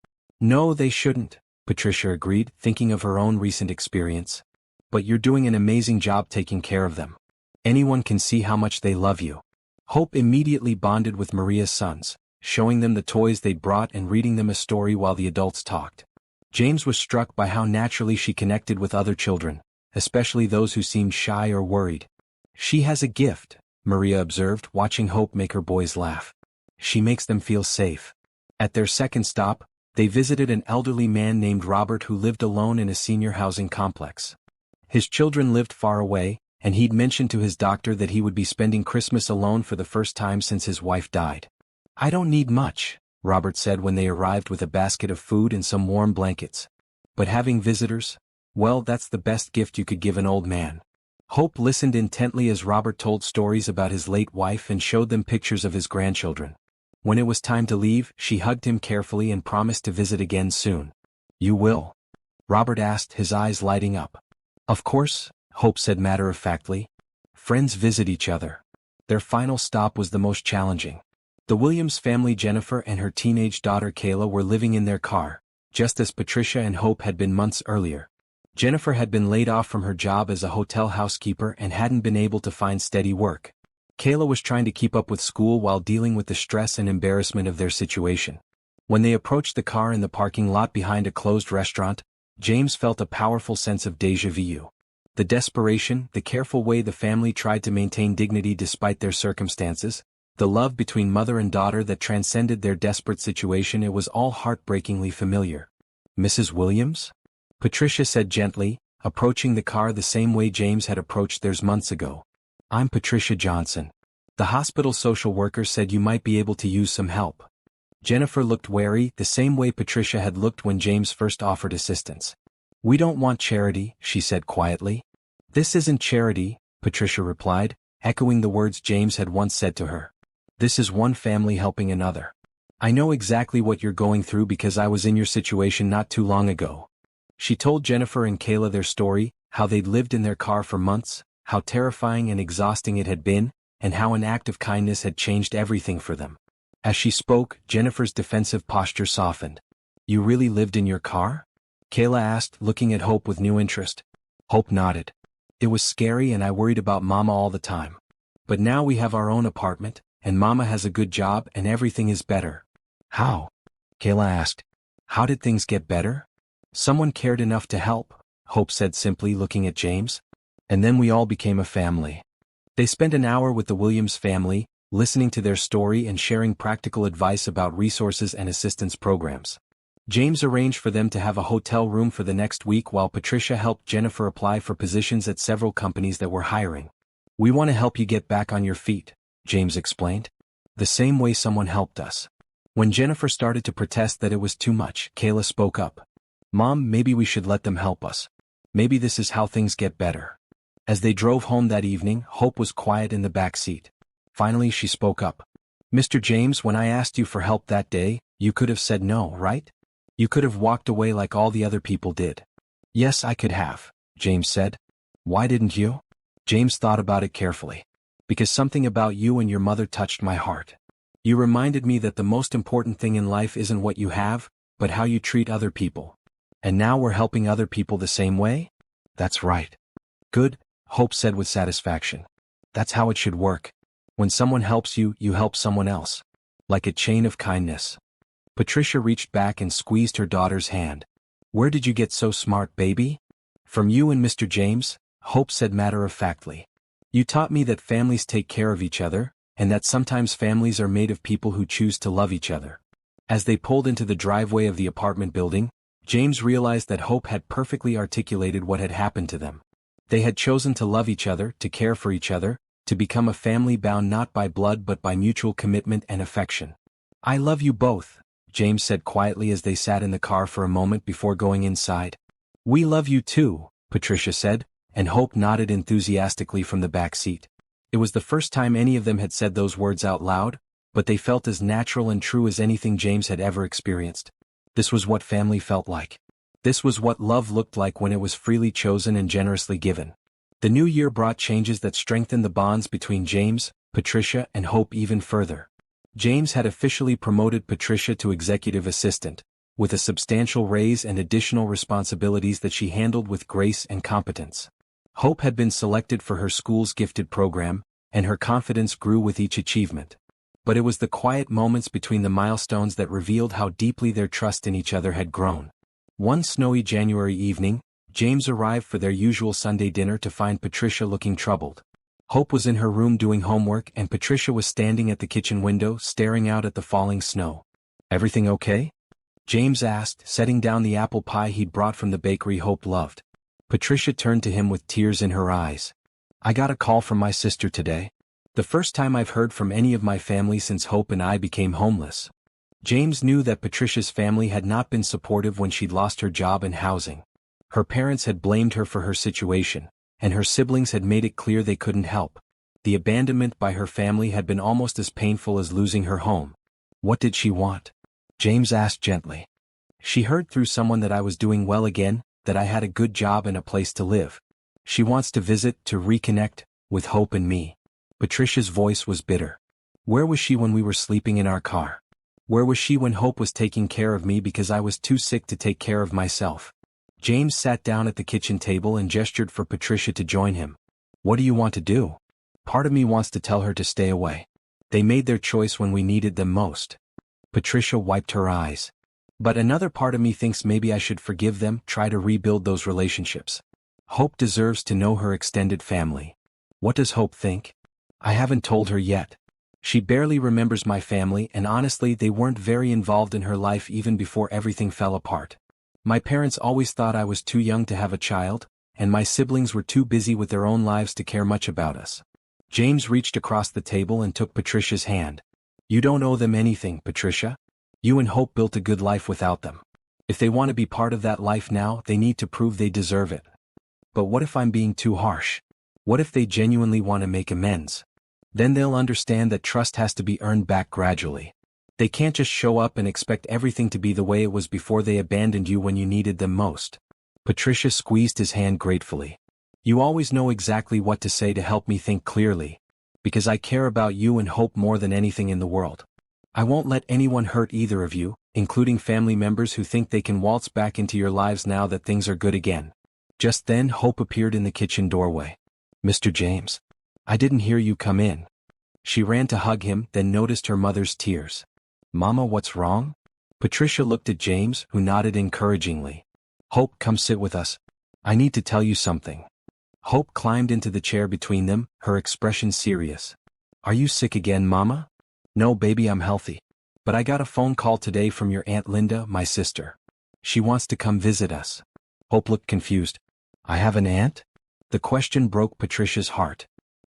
"No, they shouldn't," Patricia agreed, thinking of her own recent experience. "But you're doing an amazing job taking care of them. Anyone can see how much they love you." Hope immediately bonded with Maria's sons, showing them the toys they'd brought and reading them a story while the adults talked. James was struck by how naturally she connected with other children, especially those who seemed shy or worried. "She has a gift," Maria observed, watching Hope make her boys laugh. "She makes them feel safe." At their second stop, they visited an elderly man named Robert who lived alone in a senior housing complex. His children lived far away, and he'd mentioned to his doctor that he would be spending Christmas alone for the first time since his wife died. "I don't need much," Robert said when they arrived with a basket of food and some warm blankets. "But having visitors? Well, that's the best gift you could give an old man." Hope listened intently as Robert told stories about his late wife and showed them pictures of his grandchildren. When it was time to leave, she hugged him carefully and promised to visit again soon. "You will?" Robert asked, his eyes lighting up. "Of course," Hope said matter-of-factly. Friends visit each other. Their final stop was the most challenging. The Williams family, Jennifer and her teenage daughter Kayla, were living in their car, just as Patricia and Hope had been months earlier. Jennifer had been laid off from her job as a hotel housekeeper and hadn't been able to find steady work. Kayla was trying to keep up with school while dealing with the stress and embarrassment of their situation. When they approached the car in the parking lot behind a closed restaurant, James felt a powerful sense of déjà vu. The desperation, the careful way the family tried to maintain dignity despite their circumstances, the love between mother and daughter that transcended their desperate situation, it was all heartbreakingly familiar. "Mrs. Williams?" Patricia said gently, approaching the car the same way James had approached theirs months ago. "I'm Patricia Johnson. The hospital social worker said you might be able to use some help." Jennifer looked wary, the same way Patricia had looked when James first offered assistance. "We don't want charity," she said quietly. "This isn't charity," Patricia replied, echoing the words James had once said to her. This is one family helping another. I know exactly what you're going through because I was in your situation not too long ago. She told Jennifer and Kayla their story, how they'd lived in their car for months, how terrifying and exhausting it had been, and how an act of kindness had changed everything for them. As she spoke, Jennifer's defensive posture softened. You really lived in your car? Kayla asked, looking at Hope with new interest. Hope nodded. It was scary and I worried about Mama all the time. But now we have our own apartment, and Mama has a good job and everything is better. How? Kayla asked. How did things get better? Someone cared enough to help, Hope said simply, looking at James. And then we all became a family. They spent an hour with the Williams family, listening to their story and sharing practical advice about resources and assistance programs. James arranged for them to have a hotel room for the next week while Patricia helped Jennifer apply for positions at several companies that were hiring. We want to help you get back on your feet, James explained. The same way someone helped us. When Jennifer started to protest that it was too much, Kayla spoke up. Mom, maybe we should let them help us. Maybe this is how things get better. As they drove home that evening, Hope was quiet in the back seat. Finally, she spoke up. Mr. James, when I asked you for help that day, you could have said no, right? You could have walked away like all the other people did. Yes, I could have, James said. Why didn't you? James thought about it carefully. Because something about you and your mother touched my heart. You reminded me that the most important thing in life isn't what you have, but how you treat other people. And now we're helping other people the same way? That's right. Good, Hope said with satisfaction. That's how it should work. When someone helps you, you help someone else. Like a chain of kindness. Patricia reached back and squeezed her daughter's hand. Where did you get so smart, baby? From you and Mr. James, Hope said matter-of-factly. You taught me that families take care of each other, and that sometimes families are made of people who choose to love each other. As they pulled into the driveway of the apartment building, James realized that Hope had perfectly articulated what had happened to them. They had chosen to love each other, to care for each other, to become a family bound not by blood but by mutual commitment and affection. I love you both, James said quietly as they sat in the car for a moment before going inside. We love you too, Patricia said, and Hope nodded enthusiastically from the back seat. It was the first time any of them had said those words out loud, but they felt as natural and true as anything James had ever experienced. This was what family felt like. This was what love looked like when it was freely chosen and generously given. The new year brought changes that strengthened the bonds between James, Patricia, and Hope even further. James had officially promoted Patricia to executive assistant, with a substantial raise and additional responsibilities that she handled with grace and competence. Hope had been selected for her school's gifted program, and her confidence grew with each achievement. But it was the quiet moments between the milestones that revealed how deeply their trust in each other had grown. One snowy January evening, James arrived for their usual Sunday dinner to find Patricia looking troubled. Hope was in her room doing homework and Patricia was standing at the kitchen window staring out at the falling snow. Everything okay? James asked, setting down the apple pie he'd brought from the bakery Hope loved. Patricia turned to him with tears in her eyes. I got a call from my sister today. The first time I've heard from any of my family since Hope and I became homeless. James knew that Patricia's family had not been supportive when she'd lost her job and housing. Her parents had blamed her for her situation, and her siblings had made it clear they couldn't help. The abandonment by her family had been almost as painful as losing her home. What did she want? James asked gently. She heard through someone that I was doing well again, that I had a good job and a place to live. She wants to visit, to reconnect, with Hope and me. Patricia's voice was bitter. Where was she when we were sleeping in our car? Where was she when Hope was taking care of me because I was too sick to take care of myself? James sat down at the kitchen table and gestured for Patricia to join him. What do you want to do? Part of me wants to tell her to stay away. They made their choice when we needed them most. Patricia wiped her eyes. But another part of me thinks maybe I should forgive them, try to rebuild those relationships. Hope deserves to know her extended family. What does Hope think? I haven't told her yet. She barely remembers my family and honestly they weren't very involved in her life even before everything fell apart. My parents always thought I was too young to have a child, and my siblings were too busy with their own lives to care much about us. James reached across the table and took Patricia's hand. You don't owe them anything, Patricia. You and Hope built a good life without them. If they want to be part of that life now, they need to prove they deserve it. But what if I'm being too harsh? What if they genuinely want to make amends? Then they'll understand that trust has to be earned back gradually. They can't just show up and expect everything to be the way it was before they abandoned you when you needed them most. Patricia squeezed his hand gratefully. You always know exactly what to say to help me think clearly. Because I care about you and Hope more than anything in the world. I won't let anyone hurt either of you, including family members who think they can waltz back into your lives now that things are good again. Just then Hope appeared in the kitchen doorway. Mr. James. I didn't hear you come in. She ran to hug him, then noticed her mother's tears. Mama, what's wrong? Patricia looked at James, who nodded encouragingly. Hope, come sit with us. I need to tell you something. Hope climbed into the chair between them, her expression serious. Are you sick again, Mama? No, baby, I'm healthy. But I got a phone call today from your Aunt Linda, my sister. She wants to come visit us. Hope looked confused. I have an aunt? The question broke Patricia's heart.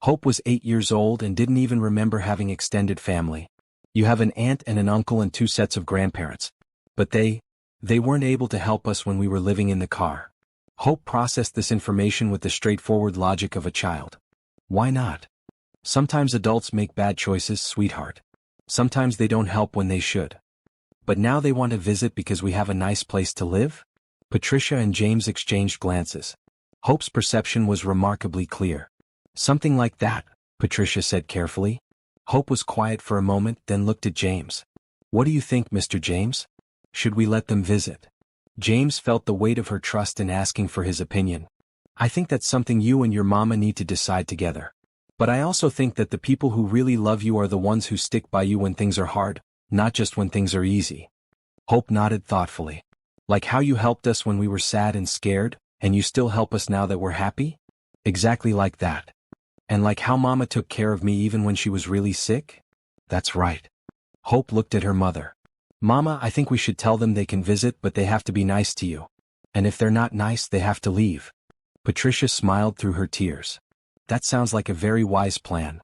Hope was 8 years old and didn't even remember having extended family. You have an aunt and an uncle and 2 sets of grandparents. But they weren't able to help us when we were living in the car. Hope processed this information with the straightforward logic of a child. Why not? Sometimes adults make bad choices, sweetheart. Sometimes they don't help when they should. But now they want to visit because we have a nice place to live? Patricia and James exchanged glances. Hope's perception was remarkably clear. Something like that, Patricia said carefully. Hope was quiet for a moment, then looked at James. What do you think, Mr. James? Should we let them visit? James felt the weight of her trust in asking for his opinion. I think that's something you and your mama need to decide together. But I also think that the people who really love you are the ones who stick by you when things are hard, not just when things are easy. Hope nodded thoughtfully. Like how you helped us when we were sad and scared, and you still help us now that we're happy? Exactly like that. And like how Mama took care of me even when she was really sick? That's right. Hope looked at her mother. Mama, I think we should tell them they can visit, but they have to be nice to you. And if they're not nice, they have to leave. Patricia smiled through her tears. That sounds like a very wise plan.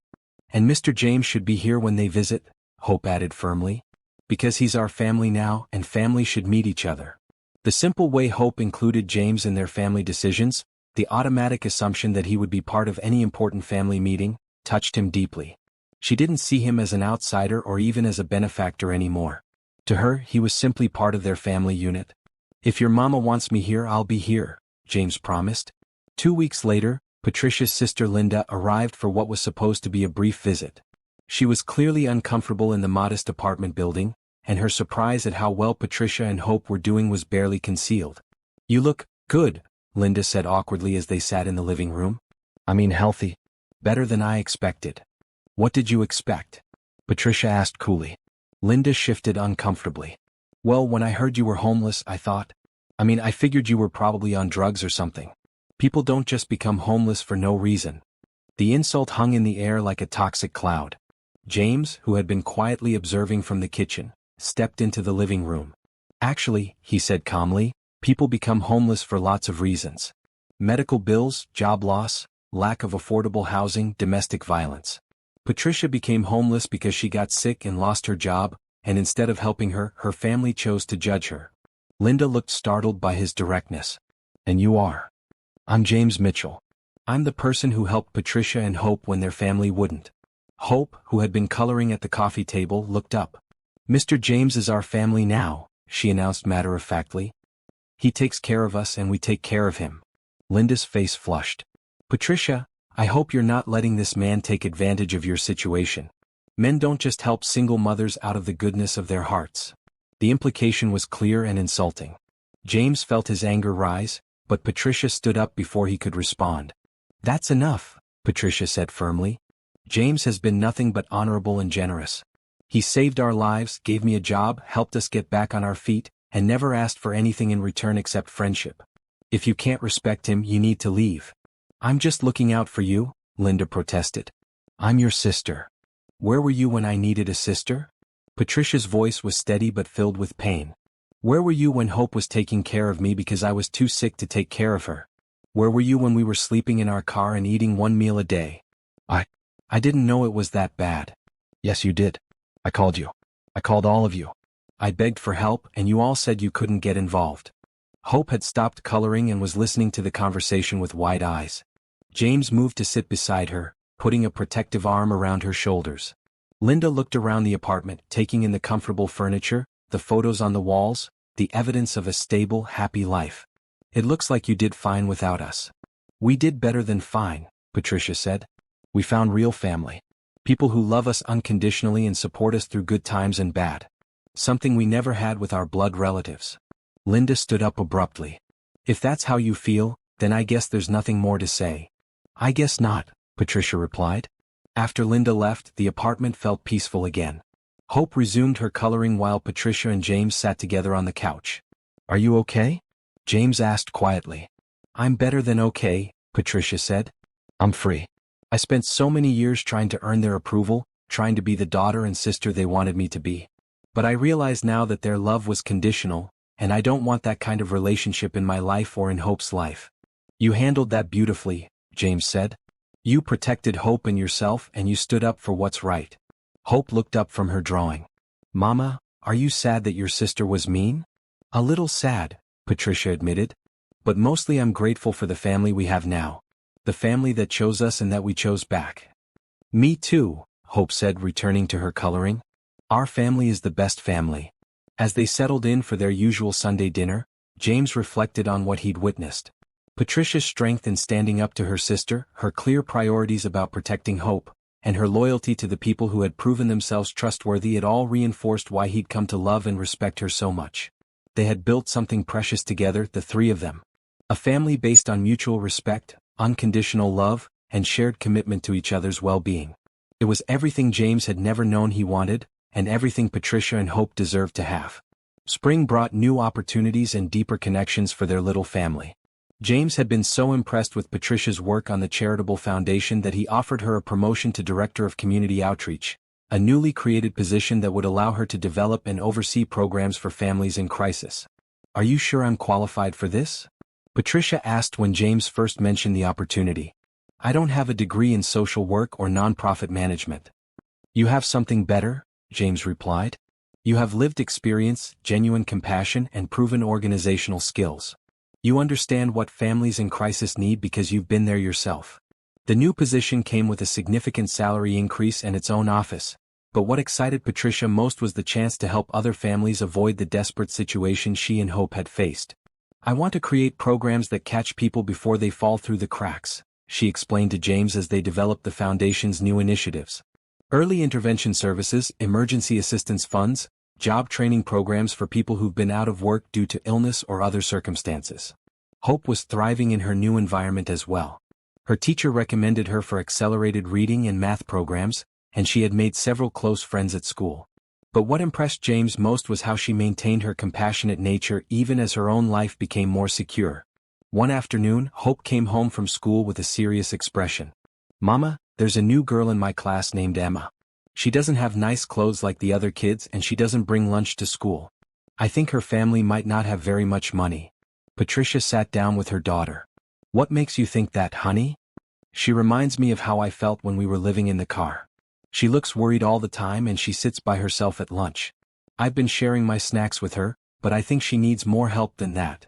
And Mr. James should be here when they visit, Hope added firmly. Because he's our family now, and families should meet each other. The simple way Hope included James in their family decisions, the automatic assumption that he would be part of any important family meeting, touched him deeply. She didn't see him as an outsider or even as a benefactor anymore. To her, he was simply part of their family unit. If your mama wants me here, I'll be here, James promised. 2 weeks later, Patricia's sister Linda arrived for what was supposed to be a brief visit. She was clearly uncomfortable in the modest apartment building, and her surprise at how well Patricia and Hope were doing was barely concealed. You look good, Linda said awkwardly as they sat in the living room. I mean healthy. Better than I expected. What did you expect? Patricia asked coolly. Linda shifted uncomfortably. Well, when I heard you were homeless, I figured you were probably on drugs or something. People don't just become homeless for no reason. The insult hung in the air like a toxic cloud. James, who had been quietly observing from the kitchen, stepped into the living room. Actually, he said calmly, people become homeless for lots of reasons. Medical bills, job loss, lack of affordable housing, domestic violence. Patricia became homeless because she got sick and lost her job, and instead of helping her, her family chose to judge her. Linda looked startled by his directness. And you are? I'm James Mitchell. I'm the person who helped Patricia and Hope when their family wouldn't. Hope, who had been coloring at the coffee table, looked up. Mr. James is our family now, she announced matter-of-factly. He takes care of us and we take care of him. Linda's face flushed. Patricia, I hope you're not letting this man take advantage of your situation. Men don't just help single mothers out of the goodness of their hearts. The implication was clear and insulting. James felt his anger rise, but Patricia stood up before he could respond. That's enough, Patricia said firmly. James has been nothing but honorable and generous. He saved our lives, gave me a job, helped us get back on our feet, and never asked for anything in return except friendship. If you can't respect him, you need to leave. I'm just looking out for you, Linda protested. I'm your sister. Where were you when I needed a sister? Patricia's voice was steady but filled with pain. Where were you when Hope was taking care of me because I was too sick to take care of her? Where were you when we were sleeping in our car and eating 1 meal a day? I didn't know it was that bad. Yes, you did. I called you. I called all of you. I begged for help and you all said you couldn't get involved. Hope had stopped coloring and was listening to the conversation with wide eyes. James moved to sit beside her, putting a protective arm around her shoulders. Linda looked around the apartment, taking in the comfortable furniture, the photos on the walls, the evidence of a stable, happy life. "It looks like you did fine without us." "We did better than fine," Patricia said. "We found real family. People who love us unconditionally and support us through good times and bad. Something we never had with our blood relatives." Linda stood up abruptly. "If that's how you feel, then I guess there's nothing more to say." "I guess not," Patricia replied. After Linda left, the apartment felt peaceful again. Hope resumed her coloring while Patricia and James sat together on the couch. "Are you okay?" James asked quietly. "I'm better than okay," Patricia said. "I'm free. I spent so many years trying to earn their approval, trying to be the daughter and sister they wanted me to be. But I realize now that their love was conditional, and I don't want that kind of relationship in my life or in Hope's life." "You handled that beautifully," James said. "You protected Hope and yourself, and you stood up for what's right." Hope looked up from her drawing. "Mama, are you sad that your sister was mean?" "A little sad," Patricia admitted. "But mostly I'm grateful for the family we have now. The family that chose us and that we chose back." "Me too," Hope said, returning to her coloring. "Our family is the best family." As they settled in for their usual Sunday dinner, James reflected on what he'd witnessed. Patricia's strength in standing up to her sister, her clear priorities about protecting Hope, and her loyalty to the people who had proven themselves trustworthy, it all reinforced why he'd come to love and respect her so much. They had built something precious together, the three of them. A family based on mutual respect, unconditional love, and shared commitment to each other's well-being. It was everything James had never known he wanted, and everything Patricia and Hope deserved to have. Spring brought new opportunities and deeper connections for their little family. James had been so impressed with Patricia's work on the charitable foundation that he offered her a promotion to Director of Community Outreach, a newly created position that would allow her to develop and oversee programs for families in crisis. "Are you sure I'm qualified for this?" Patricia asked when James first mentioned the opportunity. "I don't have a degree in social work or nonprofit management." "You have something better," James replied. "You have lived experience, genuine compassion, and proven organizational skills. You understand what families in crisis need because you've been there yourself." The new position came with a significant salary increase and its own office, but what excited Patricia most was the chance to help other families avoid the desperate situation she and Hope had faced. "I want to create programs that catch people before they fall through the cracks," she explained to James as they developed the foundation's new initiatives. Early intervention services, emergency assistance funds, job training programs for people who've been out of work due to illness or other circumstances. Hope was thriving in her new environment as well. Her teacher recommended her for accelerated reading and math programs, and she had made several close friends at school. But what impressed James most was how she maintained her compassionate nature even as her own life became more secure. One afternoon, Hope came home from school with a serious expression. "Mama, there's a new girl in my class named Emma. She doesn't have nice clothes like the other kids and she doesn't bring lunch to school. I think her family might not have very much money." Patricia sat down with her daughter. "What makes you think that, honey?" "She reminds me of how I felt when we were living in the car. She looks worried all the time and she sits by herself at lunch. I've been sharing my snacks with her, but I think she needs more help than that."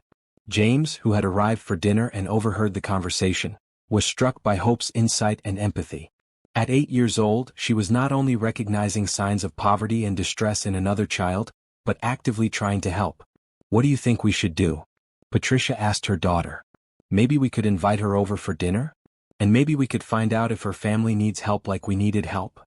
James, who had arrived for dinner and overheard the conversation, was struck by Hope's insight and empathy. At 8 years old, she was not only recognizing signs of poverty and distress in another child, but actively trying to help. "What do you think we should do?" Patricia asked her daughter. "Maybe we could invite her over for dinner? And maybe we could find out if her family needs help like we needed help."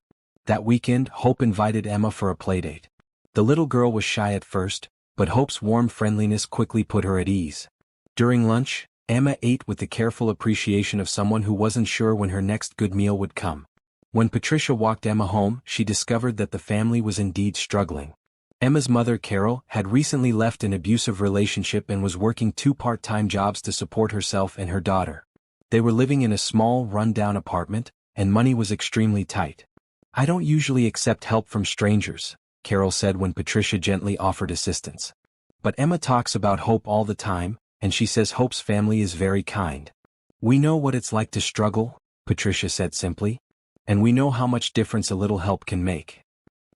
That weekend, Hope invited Emma for a playdate. The little girl was shy at first, but Hope's warm friendliness quickly put her at ease. During lunch, Emma ate with the careful appreciation of someone who wasn't sure when her next good meal would come. When Patricia walked Emma home, she discovered that the family was indeed struggling. Emma's mother, Carol, had recently left an abusive relationship and was working 2 part-time jobs to support herself and her daughter. They were living in a small, run-down apartment, and money was extremely tight. "I don't usually accept help from strangers," Carol said when Patricia gently offered assistance. "But Emma talks about Hope all the time, and she says Hope's family is very kind." "We know what it's like to struggle," Patricia said simply. "And we know how much difference a little help can make."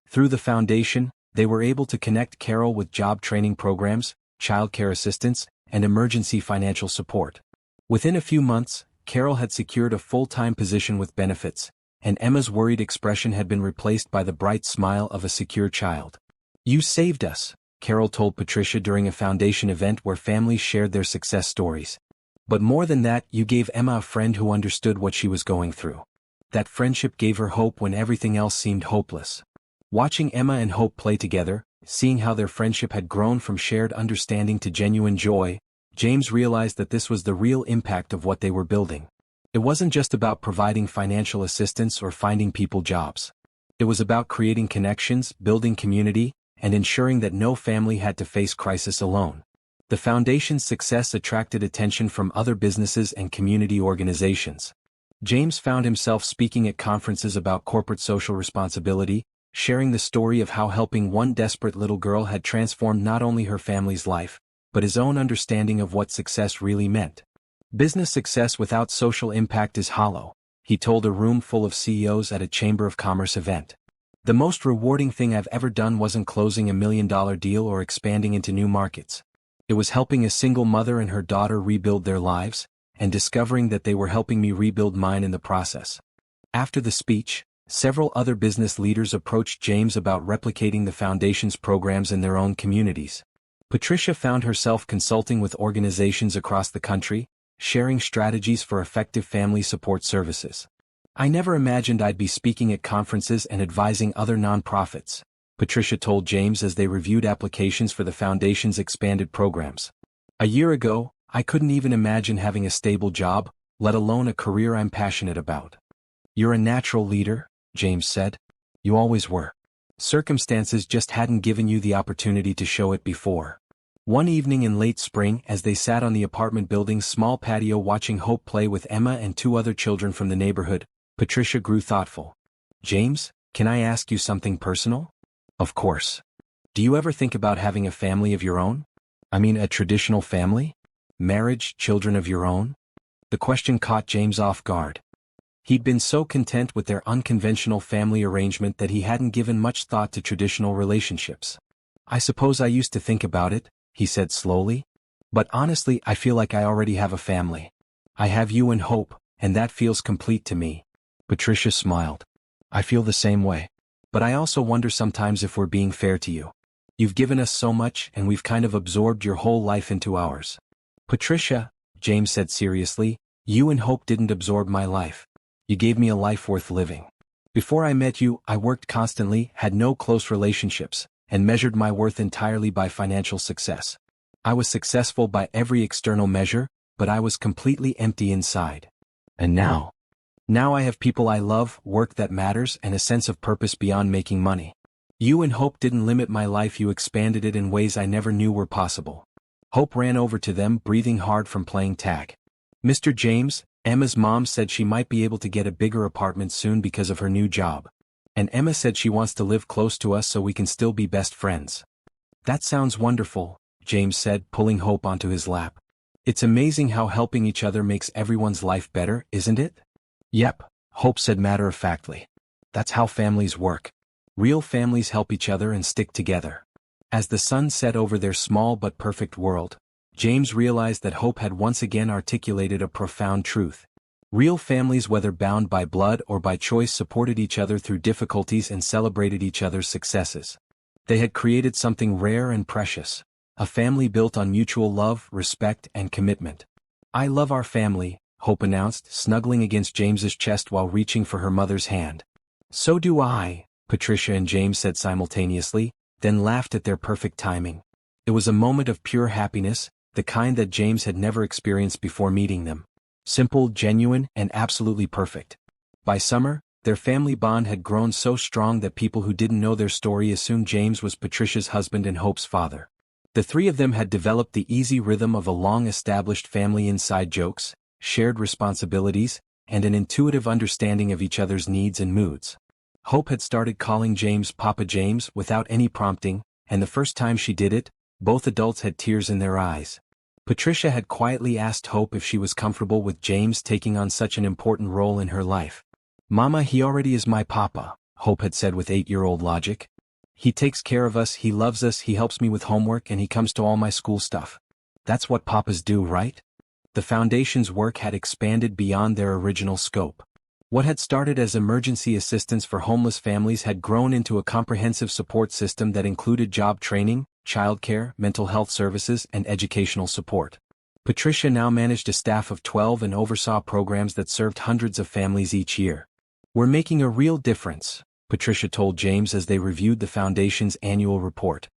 Through the foundation, they were able to connect Carol with job training programs, childcare assistance, and emergency financial support. Within a few months, Carol had secured a full-time position with benefits, and Emma's worried expression had been replaced by the bright smile of a secure child. "You saved us," Carol told Patricia during a foundation event where families shared their success stories. "But more than that, you gave Emma a friend who understood what she was going through. That friendship gave her hope when everything else seemed hopeless." Watching Emma and Hope play together, seeing how their friendship had grown from shared understanding to genuine joy, James realized that this was the real impact of what they were building. It wasn't just about providing financial assistance or finding people jobs. It was about creating connections, building community, and ensuring that no family had to face crisis alone. The foundation's success attracted attention from other businesses and community organizations. James found himself speaking at conferences about corporate social responsibility, sharing the story of how helping one desperate little girl had transformed not only her family's life, but his own understanding of what success really meant. "Business success without social impact is hollow," he told a room full of CEOs at a Chamber of Commerce event. "The most rewarding thing I've ever done wasn't closing a $1 million deal or expanding into new markets. It was helping a single mother and her daughter rebuild their lives, and discovering that they were helping me rebuild mine in the process." After the speech, several other business leaders approached James about replicating the foundation's programs in their own communities. Patricia found herself consulting with organizations across the country, sharing strategies for effective family support services. "I never imagined I'd be speaking at conferences and advising other nonprofits," Patricia told James as they reviewed applications for the foundation's expanded programs. "A year ago, I couldn't even imagine having a stable job, let alone a career I'm passionate about." "You're a natural leader," James said. "You always were. Circumstances just hadn't given you the opportunity to show it before." One evening in late spring, as they sat on the apartment building's small patio watching Hope play with Emma and two other children from the neighborhood, Patricia grew thoughtful. "James, can I ask you something personal?" "Of course. Do you ever think about having a family of your own? I mean, a traditional family? Marriage, children of your own?" The question caught James off guard. He'd been so content with their unconventional family arrangement that he hadn't given much thought to traditional relationships. "I suppose I used to think about it," he said slowly. "But honestly, I feel like I already have a family. I have you and Hope, and that feels complete to me." Patricia smiled. "I feel the same way. But I also wonder sometimes if we're being fair to you. You've given us so much and we've kind of absorbed your whole life into ours." "Patricia," James said seriously, "you and Hope didn't absorb my life. You gave me a life worth living. Before I met you, I worked constantly, had no close relationships, and measured my worth entirely by financial success. I was successful by every external measure, but I was completely empty inside. And now I have people I love, work that matters, and a sense of purpose beyond making money. You and Hope didn't limit my life, you expanded it in ways I never knew were possible." Hope ran over to them, breathing hard from playing tag. "Mr. James, Emma's mom said she might be able to get a bigger apartment soon because of her new job. And Emma said she wants to live close to us so we can still be best friends." "That sounds wonderful," James said, pulling Hope onto his lap. "It's amazing how helping each other makes everyone's life better, isn't it?" "Yep," Hope said matter-of-factly. "That's how families work. Real families help each other and stick together." As the sun set over their small but perfect world, James realized that Hope had once again articulated a profound truth. Real families, whether bound by blood or by choice, supported each other through difficulties and celebrated each other's successes. They had created something rare and precious, a family built on mutual love, respect, and commitment. "I love our family," Hope announced, snuggling against James's chest while reaching for her mother's hand. "So do I," Patricia and James said simultaneously, then laughed at their perfect timing. It was a moment of pure happiness, the kind that James had never experienced before meeting them. Simple, genuine, and absolutely perfect. By summer, their family bond had grown so strong that people who didn't know their story assumed James was Patricia's husband and Hope's father. The three of them had developed the easy rhythm of a long-established family, inside jokes, shared responsibilities, and an intuitive understanding of each other's needs and moods. Hope had started calling James Papa James without any prompting, and the first time she did it, both adults had tears in their eyes. Patricia had quietly asked Hope if she was comfortable with James taking on such an important role in her life. "Mama, he already is my papa," Hope had said with 8-year-old logic. "He takes care of us, he loves us, he helps me with homework, and he comes to all my school stuff. That's what papas do, right?" The foundation's work had expanded beyond their original scope. What had started as emergency assistance for homeless families had grown into a comprehensive support system that included job training, childcare, mental health services, and educational support. Patricia now managed a staff of 12 and oversaw programs that served hundreds of families each year. "We're making a real difference," Patricia told James as they reviewed the foundation's annual report.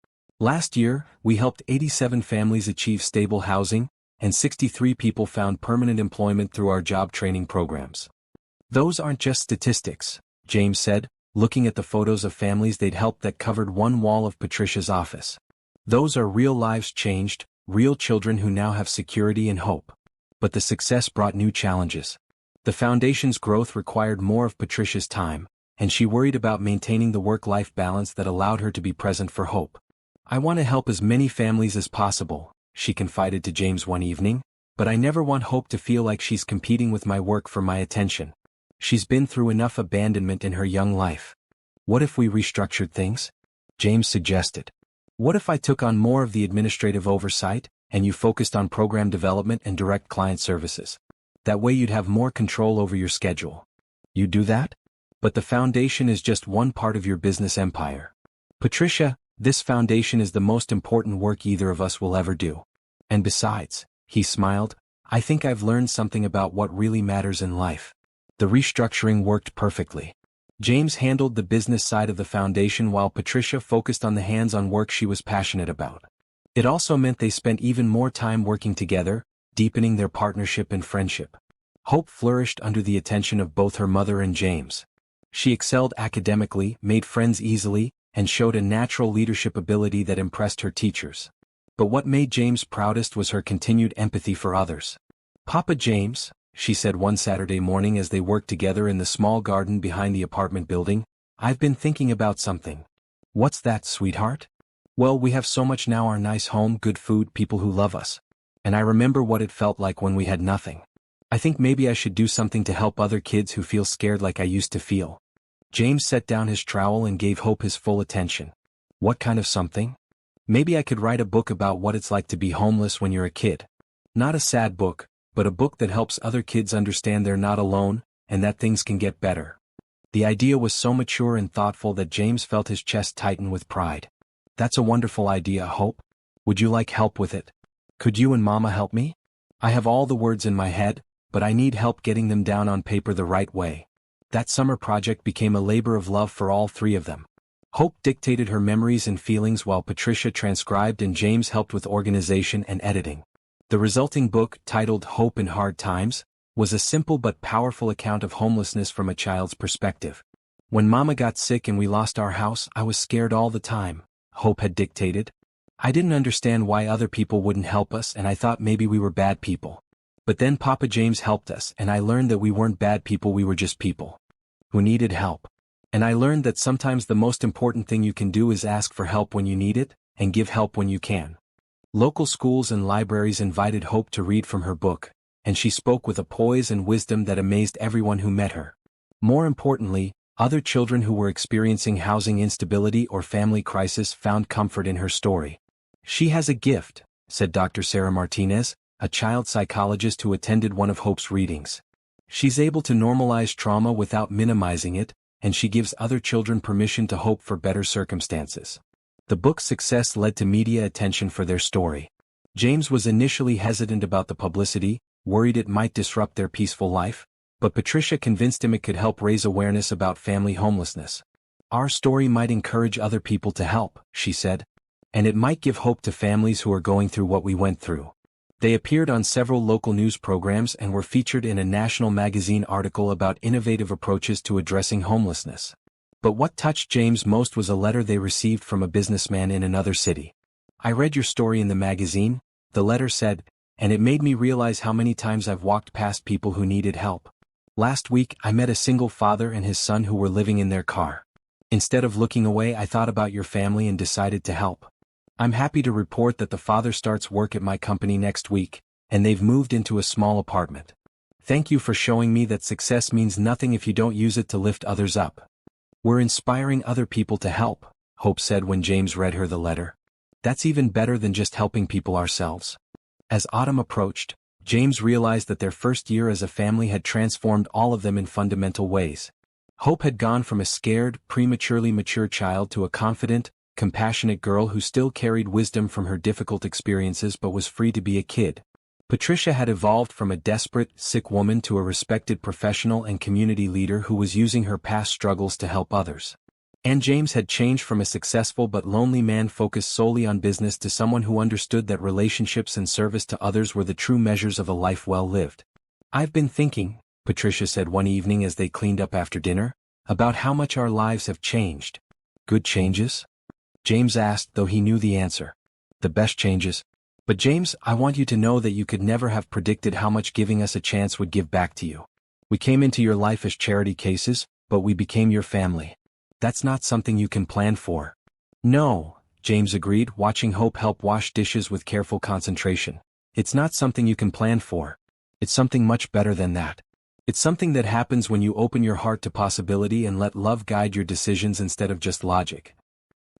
"Last year, we helped 87 families achieve stable housing, and 63 people found permanent employment through our job training programs." "Those aren't just statistics," James said, looking at the photos of families they'd helped that covered one wall of Patricia's office. "Those are real lives changed, real children who now have security and hope." But the success brought new challenges. The foundation's growth required more of Patricia's time, and she worried about maintaining the work-life balance that allowed her to be present for Hope. "I want to help as many families as possible," she confided to James one evening, "but I never want Hope to feel like she's competing with my work for my attention. She's been through enough abandonment in her young life." "What if we restructured things?" James suggested. "What if I took on more of the administrative oversight, and you focused on program development and direct client services? That way you'd have more control over your schedule." "You do that? But the foundation is just one part of your business empire. Patricia, this foundation is the most important work either of us will ever do. And besides," he smiled, "I think I've learned something about what really matters in life." The restructuring worked perfectly. James handled the business side of the foundation while Patricia focused on the hands-on work she was passionate about. It also meant they spent even more time working together, deepening their partnership and friendship. Hope flourished under the attention of both her mother and James. She excelled academically, made friends easily, and showed a natural leadership ability that impressed her teachers. But what made James proudest was her continued empathy for others. "Papa James," she said one Saturday morning as they worked together in the small garden behind the apartment building, "I've been thinking about something." "What's that, sweetheart?" "Well, we have so much now: our nice home, good food, people who love us. And I remember what it felt like when we had nothing. I think maybe I should do something to help other kids who feel scared like I used to feel." James set down his trowel and gave Hope his full attention. "What kind of something?" "Maybe I could write a book about what it's like to be homeless when you're a kid. Not a sad book, but a book that helps other kids understand they're not alone, and that things can get better." The idea was so mature and thoughtful that James felt his chest tighten with pride. "That's a wonderful idea, Hope. Would you like help with it? Could you and Mama help me? I have all the words in my head, but I need help getting them down on paper the right way." That summer project became a labor of love for all three of them. Hope dictated her memories and feelings while Patricia transcribed and James helped with organization and editing. The resulting book, titled Hope in Hard Times, was a simple but powerful account of homelessness from a child's perspective. "When Mama got sick and we lost our house, I was scared all the time," Hope had dictated. "I didn't understand why other people wouldn't help us, and I thought maybe we were bad people. But then Papa James helped us, and I learned that we weren't bad people, we were just people who needed help. And I learned that sometimes the most important thing you can do is ask for help when you need it, and give help when you can." Local schools and libraries invited Hope to read from her book, and she spoke with a poise and wisdom that amazed everyone who met her. More importantly, other children who were experiencing housing instability or family crisis found comfort in her story. "She has a gift," said Dr. Sarah Martinez, a child psychologist who attended one of Hope's readings. "She's able to normalize trauma without minimizing it, and she gives other children permission to hope for better circumstances." The book's success led to media attention for their story. James was initially hesitant about the publicity, worried it might disrupt their peaceful life, but Patricia convinced him it could help raise awareness about family homelessness. "Our story might encourage other people to help," she said. "And it might give hope to families who are going through what we went through." They appeared on several local news programs and were featured in a national magazine article about innovative approaches to addressing homelessness. But what touched James most was a letter they received from a businessman in another city. "I read your story in the magazine," the letter said, "and it made me realize how many times I've walked past people who needed help. Last week I met a single father and his son who were living in their car. Instead of looking away, I thought about your family and decided to help. I'm happy to report that the father starts work at my company next week, and they've moved into a small apartment. Thank you for showing me that success means nothing if you don't use it to lift others up." "We're inspiring other people to help," Hope said when James read her the letter. "That's even better than just helping people ourselves." As autumn approached, James realized that their first year as a family had transformed all of them in fundamental ways. Hope had gone from a scared, prematurely mature child to a confident, compassionate girl who still carried wisdom from her difficult experiences but was free to be a kid. Patricia had evolved from a desperate, sick woman to a respected professional and community leader who was using her past struggles to help others. And James had changed from a successful but lonely man focused solely on business to someone who understood that relationships and service to others were the true measures of a life well lived. "I've been thinking," Patricia said one evening as they cleaned up after dinner, "about how much our lives have changed." "Good changes?" James asked, though he knew the answer. "The best changes. But James, I want you to know that you could never have predicted how much giving us a chance would give back to you. We came into your life as charity cases, but we became your family. That's not something you can plan for." "No," James agreed, watching Hope help wash dishes with careful concentration. "It's not something you can plan for. It's something much better than that. It's something that happens when you open your heart to possibility and let love guide your decisions instead of just logic."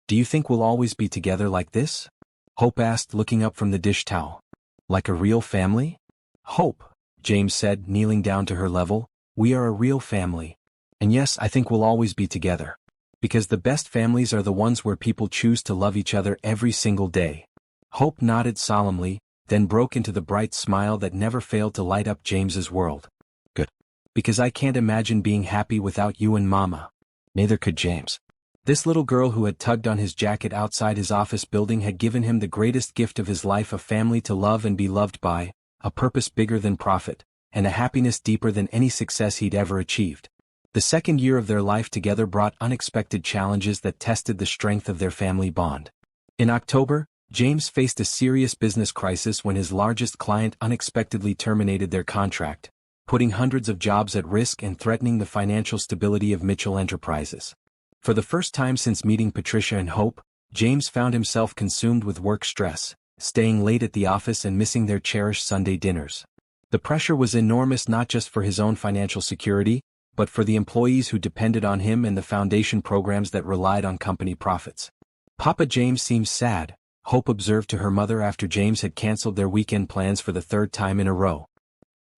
"Do you think we'll always be together like this?" Hope asked, looking up from the dish towel. "Like a real family?" "Hope," James said, kneeling down to her level, "we are a real family. And yes, I think we'll always be together. Because the best families are the ones where people choose to love each other every single day." Hope nodded solemnly, then broke into the bright smile that never failed to light up James's world. "Good. Because I can't imagine being happy without you and Mama." Neither could James. This little girl who had tugged on his jacket outside his office building had given him the greatest gift of his life, a family to love and be loved by, a purpose bigger than profit, and a happiness deeper than any success he'd ever achieved. The second year of their life together brought unexpected challenges that tested the strength of their family bond. In October, James faced a serious business crisis when his largest client unexpectedly terminated their contract, putting hundreds of jobs at risk and threatening the financial stability of Mitchell Enterprises. For the first time since meeting Patricia and Hope, James found himself consumed with work stress, staying late at the office and missing their cherished Sunday dinners. The pressure was enormous, not just for his own financial security, but for the employees who depended on him and the foundation programs that relied on company profits. "Papa James seems sad," Hope observed to her mother after James had canceled their weekend plans for the third time in a row.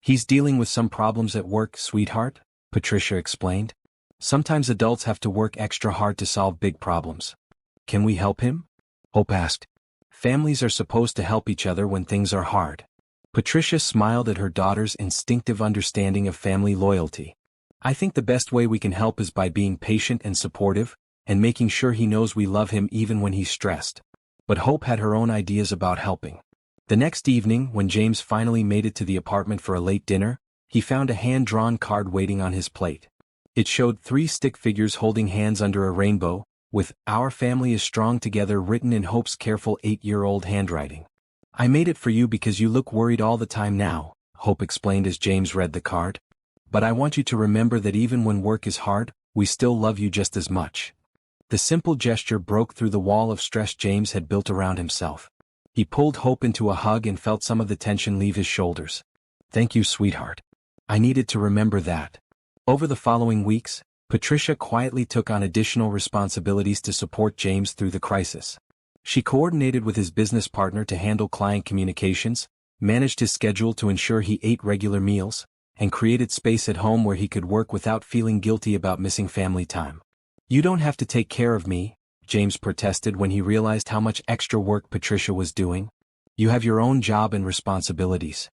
"He's dealing with some problems at work, sweetheart," Patricia explained. "Sometimes adults have to work extra hard to solve big problems." "Can we help him?" Hope asked. "Families are supposed to help each other when things are hard." Patricia smiled at her daughter's instinctive understanding of family loyalty. "I think the best way we can help is by being patient and supportive, and making sure he knows we love him even when he's stressed." But Hope had her own ideas about helping. The next evening, when James finally made it to the apartment for a late dinner, he found a hand-drawn card waiting on his plate. It showed 3 stick figures holding hands under a rainbow, with "Our family is strong together" written in Hope's careful 8-year-old handwriting. "I made it for you because you look worried all the time now," Hope explained as James read the card. "But I want you to remember that even when work is hard, we still love you just as much." The simple gesture broke through the wall of stress James had built around himself. He pulled Hope into a hug and felt some of the tension leave his shoulders. "Thank you, sweetheart. I needed to remember that." Over the following weeks, Patricia quietly took on additional responsibilities to support James through the crisis. She coordinated with his business partner to handle client communications, managed his schedule to ensure he ate regular meals, and created space at home where he could work without feeling guilty about missing family time. "You don't have to take care of me," James protested when he realized how much extra work Patricia was doing. "You have your own job and responsibilities."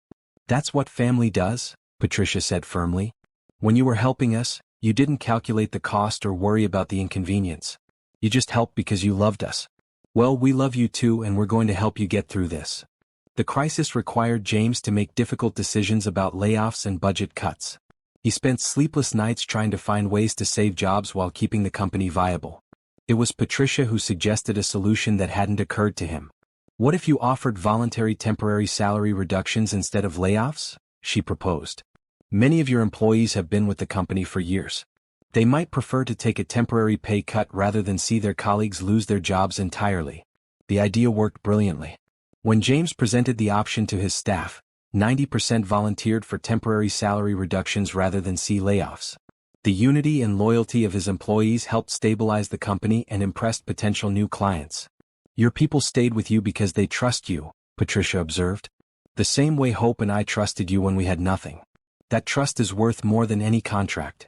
"That's what family does," Patricia said firmly. "When you were helping us, you didn't calculate the cost or worry about the inconvenience. You just helped because you loved us. Well, we love you too, and we're going to help you get through this." The crisis required James to make difficult decisions about layoffs and budget cuts. He spent sleepless nights trying to find ways to save jobs while keeping the company viable. It was Patricia who suggested a solution that hadn't occurred to him. "What if you offered voluntary temporary salary reductions instead of layoffs?" she proposed. "Many of your employees have been with the company for years. They might prefer to take a temporary pay cut rather than see their colleagues lose their jobs entirely." The idea worked brilliantly. When James presented the option to his staff, 90% volunteered for temporary salary reductions rather than see layoffs. The unity and loyalty of his employees helped stabilize the company and impressed potential new clients. "Your people stayed with you because they trust you," Patricia observed. The same way Hope and I trusted you when we had nothing. That trust is worth more than any contract.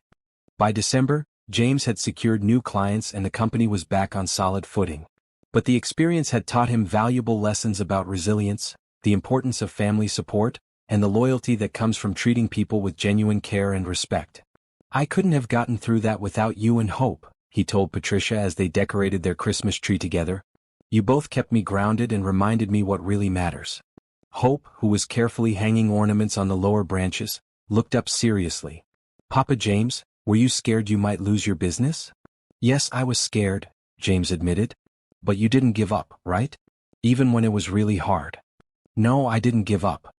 By December, James had secured new clients and the company was back on solid footing. But the experience had taught him valuable lessons about resilience, the importance of family support, and the loyalty that comes from treating people with genuine care and respect. I couldn't have gotten through that without you and Hope, he told Patricia as they decorated their Christmas tree together. You both kept me grounded and reminded me what really matters. Hope, who was carefully hanging ornaments on the lower branches, looked up seriously. Papa James, were you scared you might lose your business? Yes, I was scared, James admitted. But you didn't give up, right? Even when it was really hard. No, I didn't give up.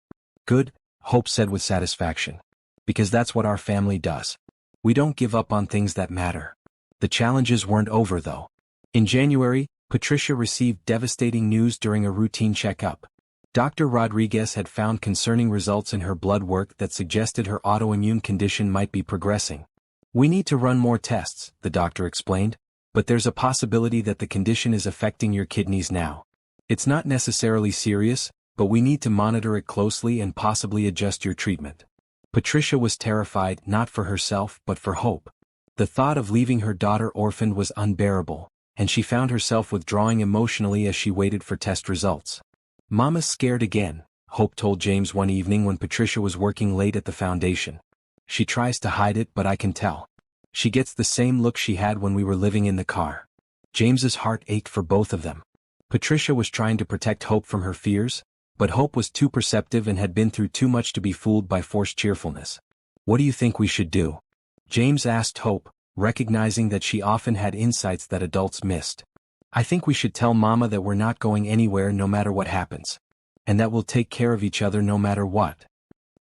Good, Hope said with satisfaction. Because that's what our family does. We don't give up on things that matter. The challenges weren't over though. In January, Patricia received devastating news during a routine checkup. Dr. Rodriguez had found concerning results in her blood work that suggested her autoimmune condition might be progressing. We need to run more tests, the doctor explained, but there's a possibility that the condition is affecting your kidneys now. It's not necessarily serious, but we need to monitor it closely and possibly adjust your treatment. Patricia was terrified not for herself but for Hope. The thought of leaving her daughter orphaned was unbearable, and she found herself withdrawing emotionally as she waited for test results. Mama's scared again, Hope told James one evening when Patricia was working late at the foundation. She tries to hide it, but I can tell. She gets the same look she had when we were living in the car. James's heart ached for both of them. Patricia was trying to protect Hope from her fears, but Hope was too perceptive and had been through too much to be fooled by forced cheerfulness. What do you think we should do? James asked Hope, recognizing that she often had insights that adults missed. I think we should tell Mama that we're not going anywhere no matter what happens. And that we'll take care of each other no matter what.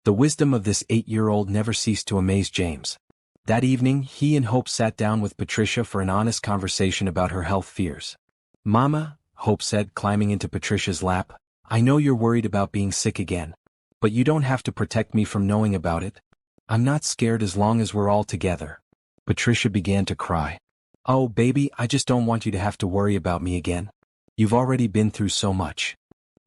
The wisdom of this 8-year-old never ceased to amaze James. That evening, he and Hope sat down with Patricia for an honest conversation about her health fears. Mama, Hope said, climbing into Patricia's lap, I know you're worried about being sick again. But you don't have to protect me from knowing about it. I'm not scared as long as we're all together. Patricia began to cry. Oh, baby, I just don't want you to have to worry about me again. You've already been through so much.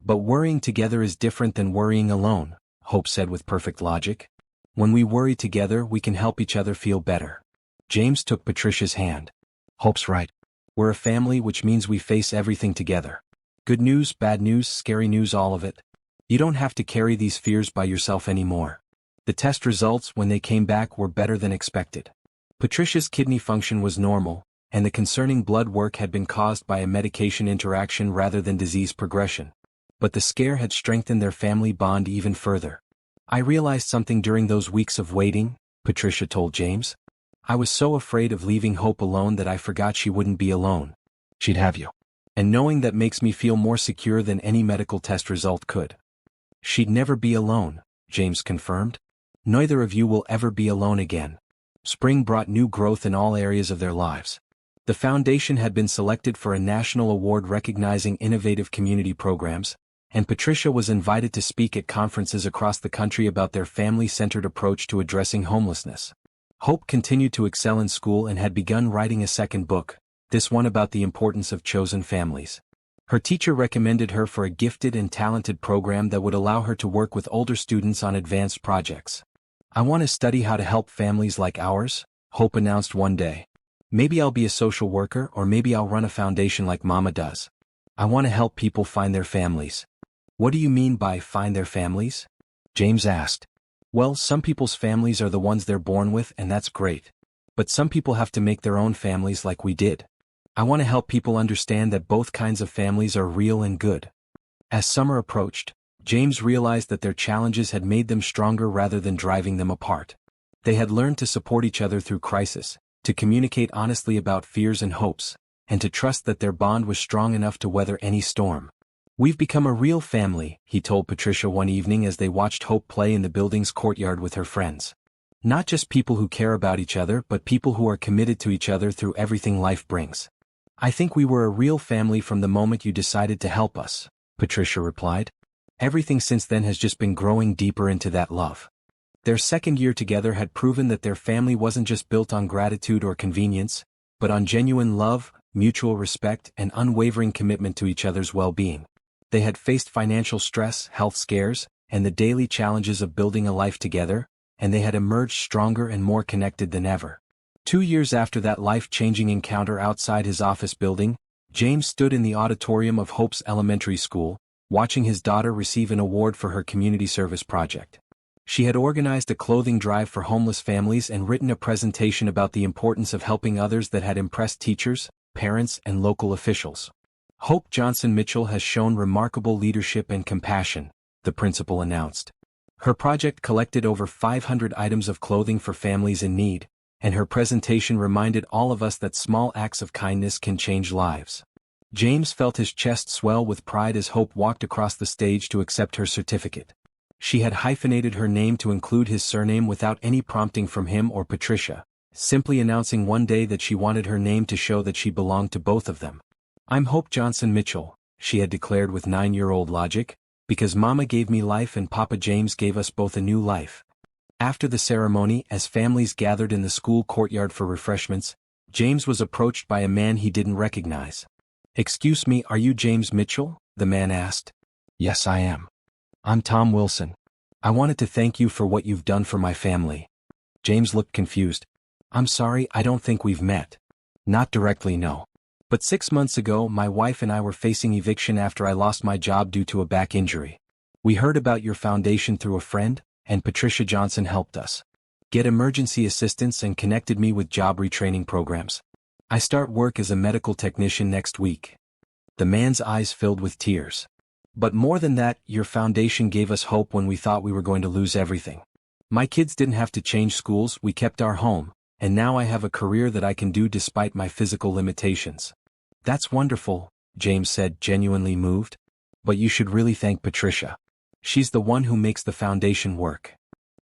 But worrying together is different than worrying alone, Hope said with perfect logic. When we worry together, we can help each other feel better. James took Patricia's hand. Hope's right. We're a family, which means we face everything together. Good news, bad news, scary news, all of it. You don't have to carry these fears by yourself anymore. The test results, when they came back, were better than expected. Patricia's kidney function was normal, and the concerning blood work had been caused by a medication interaction rather than disease progression. But the scare had strengthened their family bond even further. I realized something during those weeks of waiting, Patricia told James. I was so afraid of leaving Hope alone that I forgot she wouldn't be alone. She'd have you. And knowing that makes me feel more secure than any medical test result could. She'd never be alone, James confirmed. Neither of you will ever be alone again. Spring brought new growth in all areas of their lives. The foundation had been selected for a national award recognizing innovative community programs, and Patricia was invited to speak at conferences across the country about their family-centered approach to addressing homelessness. Hope continued to excel in school and had begun writing a second book, this one about the importance of chosen families. Her teacher recommended her for a gifted and talented program that would allow her to work with older students on advanced projects. I want to study how to help families like ours, Hope announced one day. Maybe I'll be a social worker, or maybe I'll run a foundation like Mama does. I want to help people find their families. What do you mean by find their families? James asked. Well, some people's families are the ones they're born with, and that's great. But some people have to make their own families like we did. I want to help people understand that both kinds of families are real and good. As summer approached, James realized that their challenges had made them stronger rather than driving them apart. They had learned to support each other through crisis, to communicate honestly about fears and hopes, and to trust that their bond was strong enough to weather any storm. We've become a real family, he told Patricia one evening as they watched Hope play in the building's courtyard with her friends. Not just people who care about each other, but people who are committed to each other through everything life brings. I think we were a real family from the moment you decided to help us, Patricia replied. Everything since then has just been growing deeper into that love. Their second year together had proven that their family wasn't just built on gratitude or convenience, but on genuine love, mutual respect, and unwavering commitment to each other's well-being. They had faced financial stress, health scares, and the daily challenges of building a life together, and they had emerged stronger and more connected than ever. 2 years after that life-changing encounter outside his office building, James stood in the auditorium of Hope's elementary school, watching his daughter receive an award for her community service project. She had organized a clothing drive for homeless families and written a presentation about the importance of helping others that had impressed teachers, parents, and local officials. Hope Johnson Mitchell has shown remarkable leadership and compassion, the principal announced. Her project collected over 500 items of clothing for families in need, and her presentation reminded all of us that small acts of kindness can change lives. James felt his chest swell with pride as Hope walked across the stage to accept her certificate. She had hyphenated her name to include his surname without any prompting from him or Patricia, simply announcing one day that she wanted her name to show that she belonged to both of them. "I'm Hope Johnson Mitchell," she had declared with 9-year-old logic, "because Mama gave me life and Papa James gave us both a new life." After the ceremony, as families gathered in the school courtyard for refreshments, James was approached by a man he didn't recognize. "Excuse me, are you James Mitchell?" the man asked. "Yes, I am. I'm Tom Wilson. I wanted to thank you for what you've done for my family." James looked confused. "I'm sorry, I don't think we've met." "Not directly, no. But 6 months ago my wife and I were facing eviction after I lost my job due to a back injury. We heard about your foundation through a friend, and Patricia Johnson helped us get emergency assistance and connected me with job retraining programs. I start work as a medical technician next week." The man's eyes filled with tears. "But more than that, your foundation gave us hope when we thought we were going to lose everything. My kids didn't have to change schools, we kept our home, and now I have a career that I can do despite my physical limitations." "That's wonderful," James said, genuinely moved. "But you should really thank Patricia. She's the one who makes the foundation work."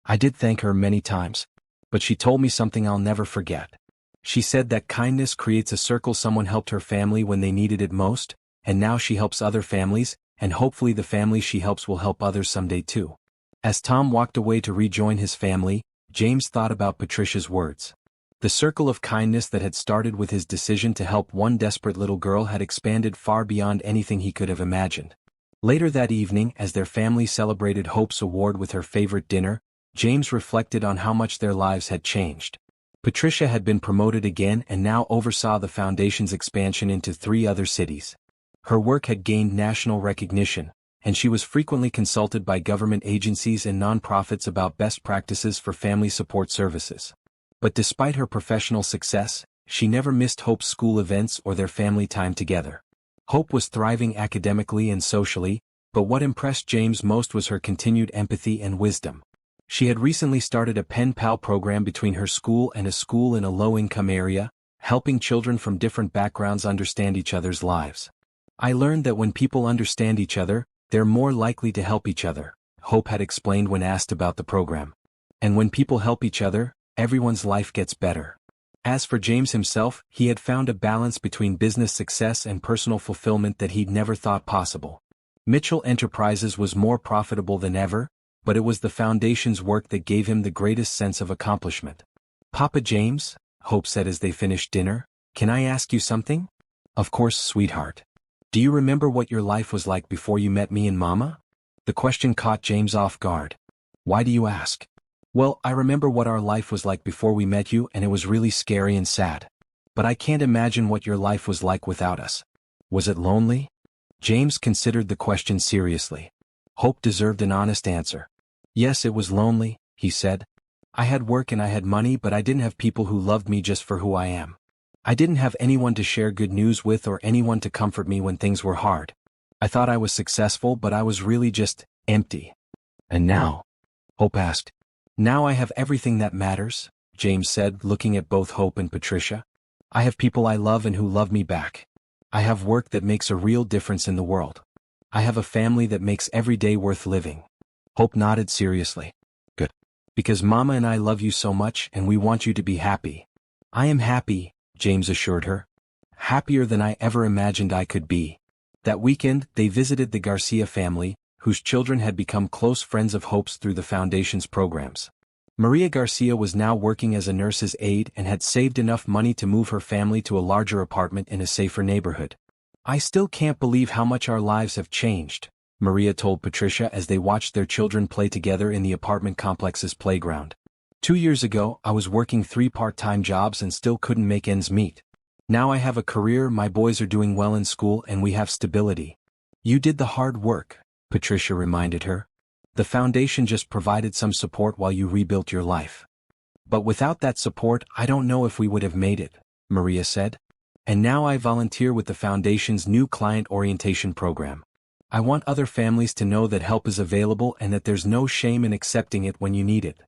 I did thank her many times. But she told me something I'll never forget. She said that kindness creates a circle. Someone helped her family when they needed it most, and now she helps other families, and hopefully the families she helps will help others someday too. As Tom walked away to rejoin his family, James thought about Patricia's words. The circle of kindness that had started with his decision to help one desperate little girl had expanded far beyond anything he could have imagined. Later that evening, as their family celebrated Hope's award with her favorite dinner, James reflected on how much their lives had changed. Patricia had been promoted again and now oversaw the foundation's expansion into 3 other cities. Her work had gained national recognition, and she was frequently consulted by government agencies and nonprofits about best practices for family support services. But despite her professional success, she never missed Hope's school events or their family time together. Hope was thriving academically and socially, but what impressed James most was her continued empathy and wisdom. She had recently started a pen pal program between her school and a school in a low-income area, helping children from different backgrounds understand each other's lives. "I learned that when people understand each other, they're more likely to help each other," Hope had explained when asked about the program. "And when people help each other, everyone's life gets better." As for James himself, he had found a balance between business success and personal fulfillment that he'd never thought possible. Mitchell Enterprises was more profitable than ever, but it was the foundation's work that gave him the greatest sense of accomplishment. "Papa James," Hope said as they finished dinner, "can I ask you something?" "Of course, sweetheart. Do you remember what your life was like before you met me and Mama?" The question caught James off guard. "Why do you ask?" "Well, I remember what our life was like before we met you, and it was really scary and sad. But I can't imagine what your life was like without us. Was it lonely?" James considered the question seriously. Hope deserved an honest answer. "Yes, it was lonely," he said. "I had work and I had money, but I didn't have people who loved me just for who I am. I didn't have anyone to share good news with or anyone to comfort me when things were hard. I thought I was successful, but I was really just empty." "And now?" Hope asked. "Now I have everything that matters," James said, looking at both Hope and Patricia. "I have people I love and who love me back. I have work that makes a real difference in the world. I have a family that makes every day worth living." Hope nodded seriously. "Good. Because Mama and I love you so much and we want you to be happy." "I am happy," James assured her. "Happier than I ever imagined I could be." That weekend, they visited the Garcia family, whose children had become close friends of Hope's through the foundation's programs. Maria Garcia was now working as a nurse's aide and had saved enough money to move her family to a larger apartment in a safer neighborhood. "I still can't believe how much our lives have changed," Maria told Patricia as they watched their children play together in the apartment complex's playground. 2 years ago, I was working 3 part-time jobs and still couldn't make ends meet. Now I have a career, my boys are doing well in school, and we have stability. You did the hard work, Patricia reminded her. The foundation just provided some support while you rebuilt your life. But without that support, I don't know if we would have made it, Maria said. And now I volunteer with the foundation's new client orientation program. I want other families to know that help is available and that there's no shame in accepting it when you need it.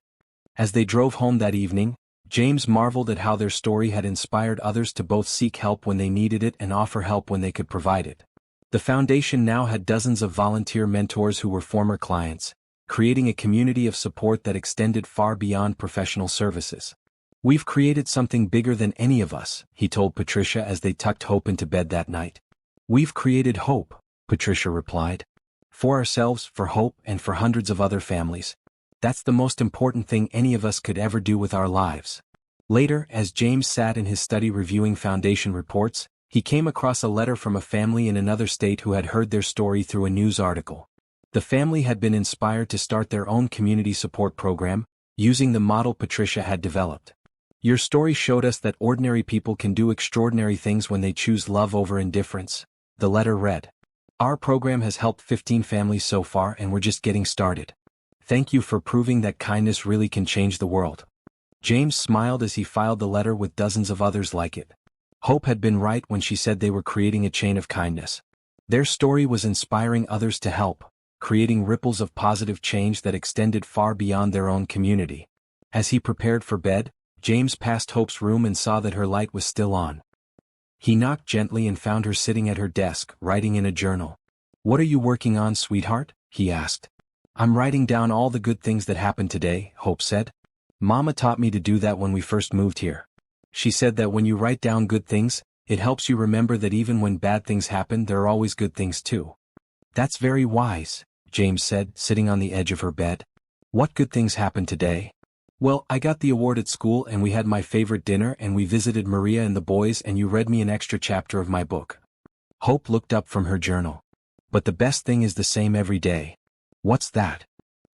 As they drove home that evening, James marveled at how their story had inspired others to both seek help when they needed it and offer help when they could provide it. The foundation now had dozens of volunteer mentors who were former clients, creating a community of support that extended far beyond professional services. We've created something bigger than any of us, he told Patricia as they tucked Hope into bed that night. We've created hope, Patricia replied. For ourselves, for Hope, and for hundreds of other families. That's the most important thing any of us could ever do with our lives. Later, as James sat in his study reviewing foundation reports, he came across a letter from a family in another state who had heard their story through a news article. The family had been inspired to start their own community support program, using the model Patricia had developed. Your story showed us that ordinary people can do extraordinary things when they choose love over indifference, the letter read. Our program has helped 15 families so far, and we're just getting started. Thank you for proving that kindness really can change the world. James smiled as he filed the letter with dozens of others like it. Hope had been right when she said they were creating a chain of kindness. Their story was inspiring others to help, creating ripples of positive change that extended far beyond their own community. As he prepared for bed, James passed Hope's room and saw that her light was still on. He knocked gently and found her sitting at her desk, writing in a journal. What are you working on, sweetheart? He asked. I'm writing down all the good things that happened today, Hope said. Mama taught me to do that when we first moved here. She said that when you write down good things, it helps you remember that even when bad things happen, there are always good things too. That's very wise, James said, sitting on the edge of her bed. What good things happened today? Well, I got the award at school and we had my favorite dinner and we visited Maria and the boys and you read me an extra chapter of my book. Hope looked up from her journal. But the best thing is the same every day. What's that?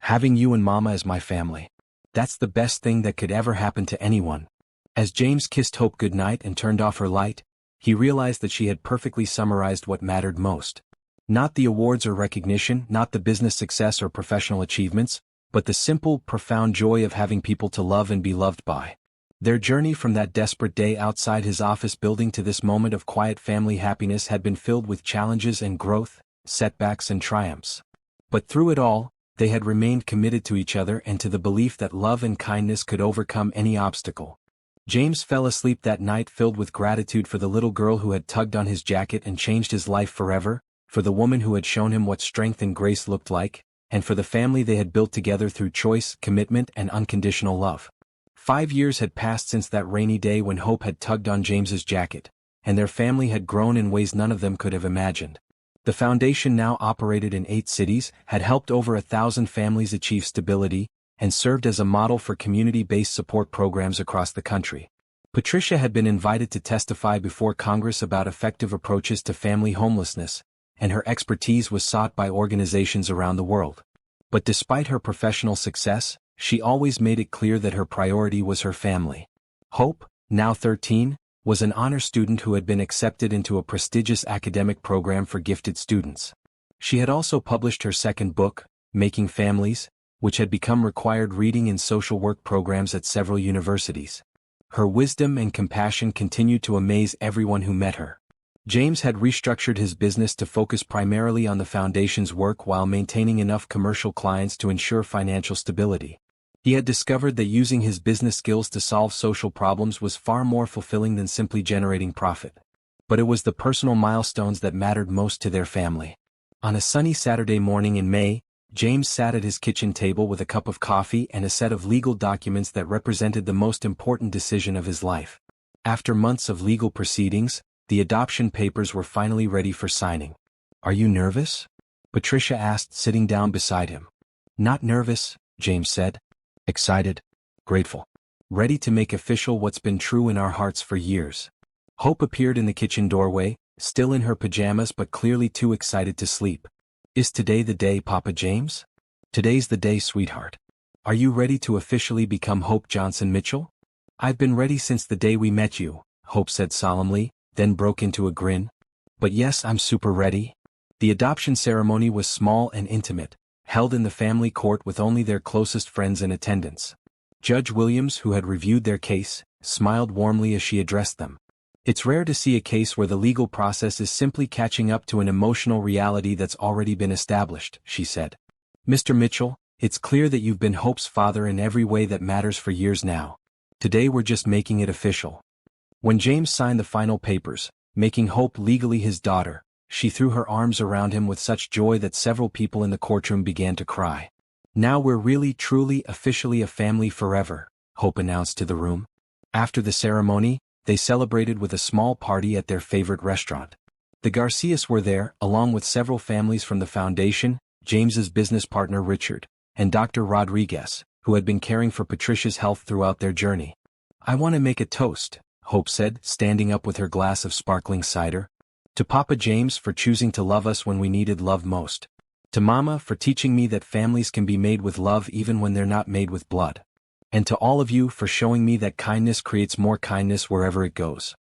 Having you and Mama as my family. That's the best thing that could ever happen to anyone. As James kissed Hope goodnight and turned off her light, he realized that she had perfectly summarized what mattered most. Not the awards or recognition, not the business success or professional achievements, but the simple, profound joy of having people to love and be loved by. Their journey from that desperate day outside his office building to this moment of quiet family happiness had been filled with challenges and growth, setbacks and triumphs. But through it all, they had remained committed to each other and to the belief that love and kindness could overcome any obstacle. James fell asleep that night filled with gratitude for the little girl who had tugged on his jacket and changed his life forever, for the woman who had shown him what strength and grace looked like, and for the family they had built together through choice, commitment, and unconditional love. 5 years had passed since that rainy day when Hope had tugged on James's jacket, and their family had grown in ways none of them could have imagined. The foundation now operated in 8 cities, had helped over 1,000 families achieve stability, and served as a model for community-based support programs across the country. Patricia had been invited to testify before Congress about effective approaches to family homelessness, and her expertise was sought by organizations around the world. But despite her professional success, she always made it clear that her priority was her family. Hope, now 13, was an honor student who had been accepted into a prestigious academic program for gifted students. She had also published her second book, Making Families, which had become required reading in social work programs at several universities. Her wisdom and compassion continued to amaze everyone who met her. James had restructured his business to focus primarily on the foundation's work while maintaining enough commercial clients to ensure financial stability. He had discovered that using his business skills to solve social problems was far more fulfilling than simply generating profit. But it was the personal milestones that mattered most to their family. On a sunny Saturday morning in May, James sat at his kitchen table with a cup of coffee and a set of legal documents that represented the most important decision of his life. After months of legal proceedings, the adoption papers were finally ready for signing. "Are you nervous?" Patricia asked, sitting down beside him. "Not nervous," James said. "Excited, grateful, ready to make official what's been true in our hearts for years." Hope appeared in the kitchen doorway, still in her pajamas but clearly too excited to sleep. Is today the day, Papa James? Today's the day, sweetheart. Are you ready to officially become Hope Johnson Mitchell? I've been ready since the day we met you, Hope said solemnly, then broke into a grin. But yes, I'm super ready. The adoption ceremony was small and intimate, held in the family court with only their closest friends in attendance. Judge Williams, who had reviewed their case, smiled warmly as she addressed them. It's rare to see a case where the legal process is simply catching up to an emotional reality that's already been established, she said. Mr. Mitchell, it's clear that you've been Hope's father in every way that matters for years now. Today we're just making it official. When James signed the final papers, making Hope legally his daughter, she threw her arms around him with such joy that several people in the courtroom began to cry. Now we're really truly officially a family forever, Hope announced to the room. After the ceremony, they celebrated with a small party at their favorite restaurant. The Garcias were there, along with several families from the foundation, James's business partner Richard, and Dr. Rodriguez, who had been caring for Patricia's health throughout their journey. I want to make a toast, Hope said, standing up with her glass of sparkling cider. To Papa James for choosing to love us when we needed love most. To Mama for teaching me that families can be made with love even when they're not made with blood. And to all of you for showing me that kindness creates more kindness wherever it goes.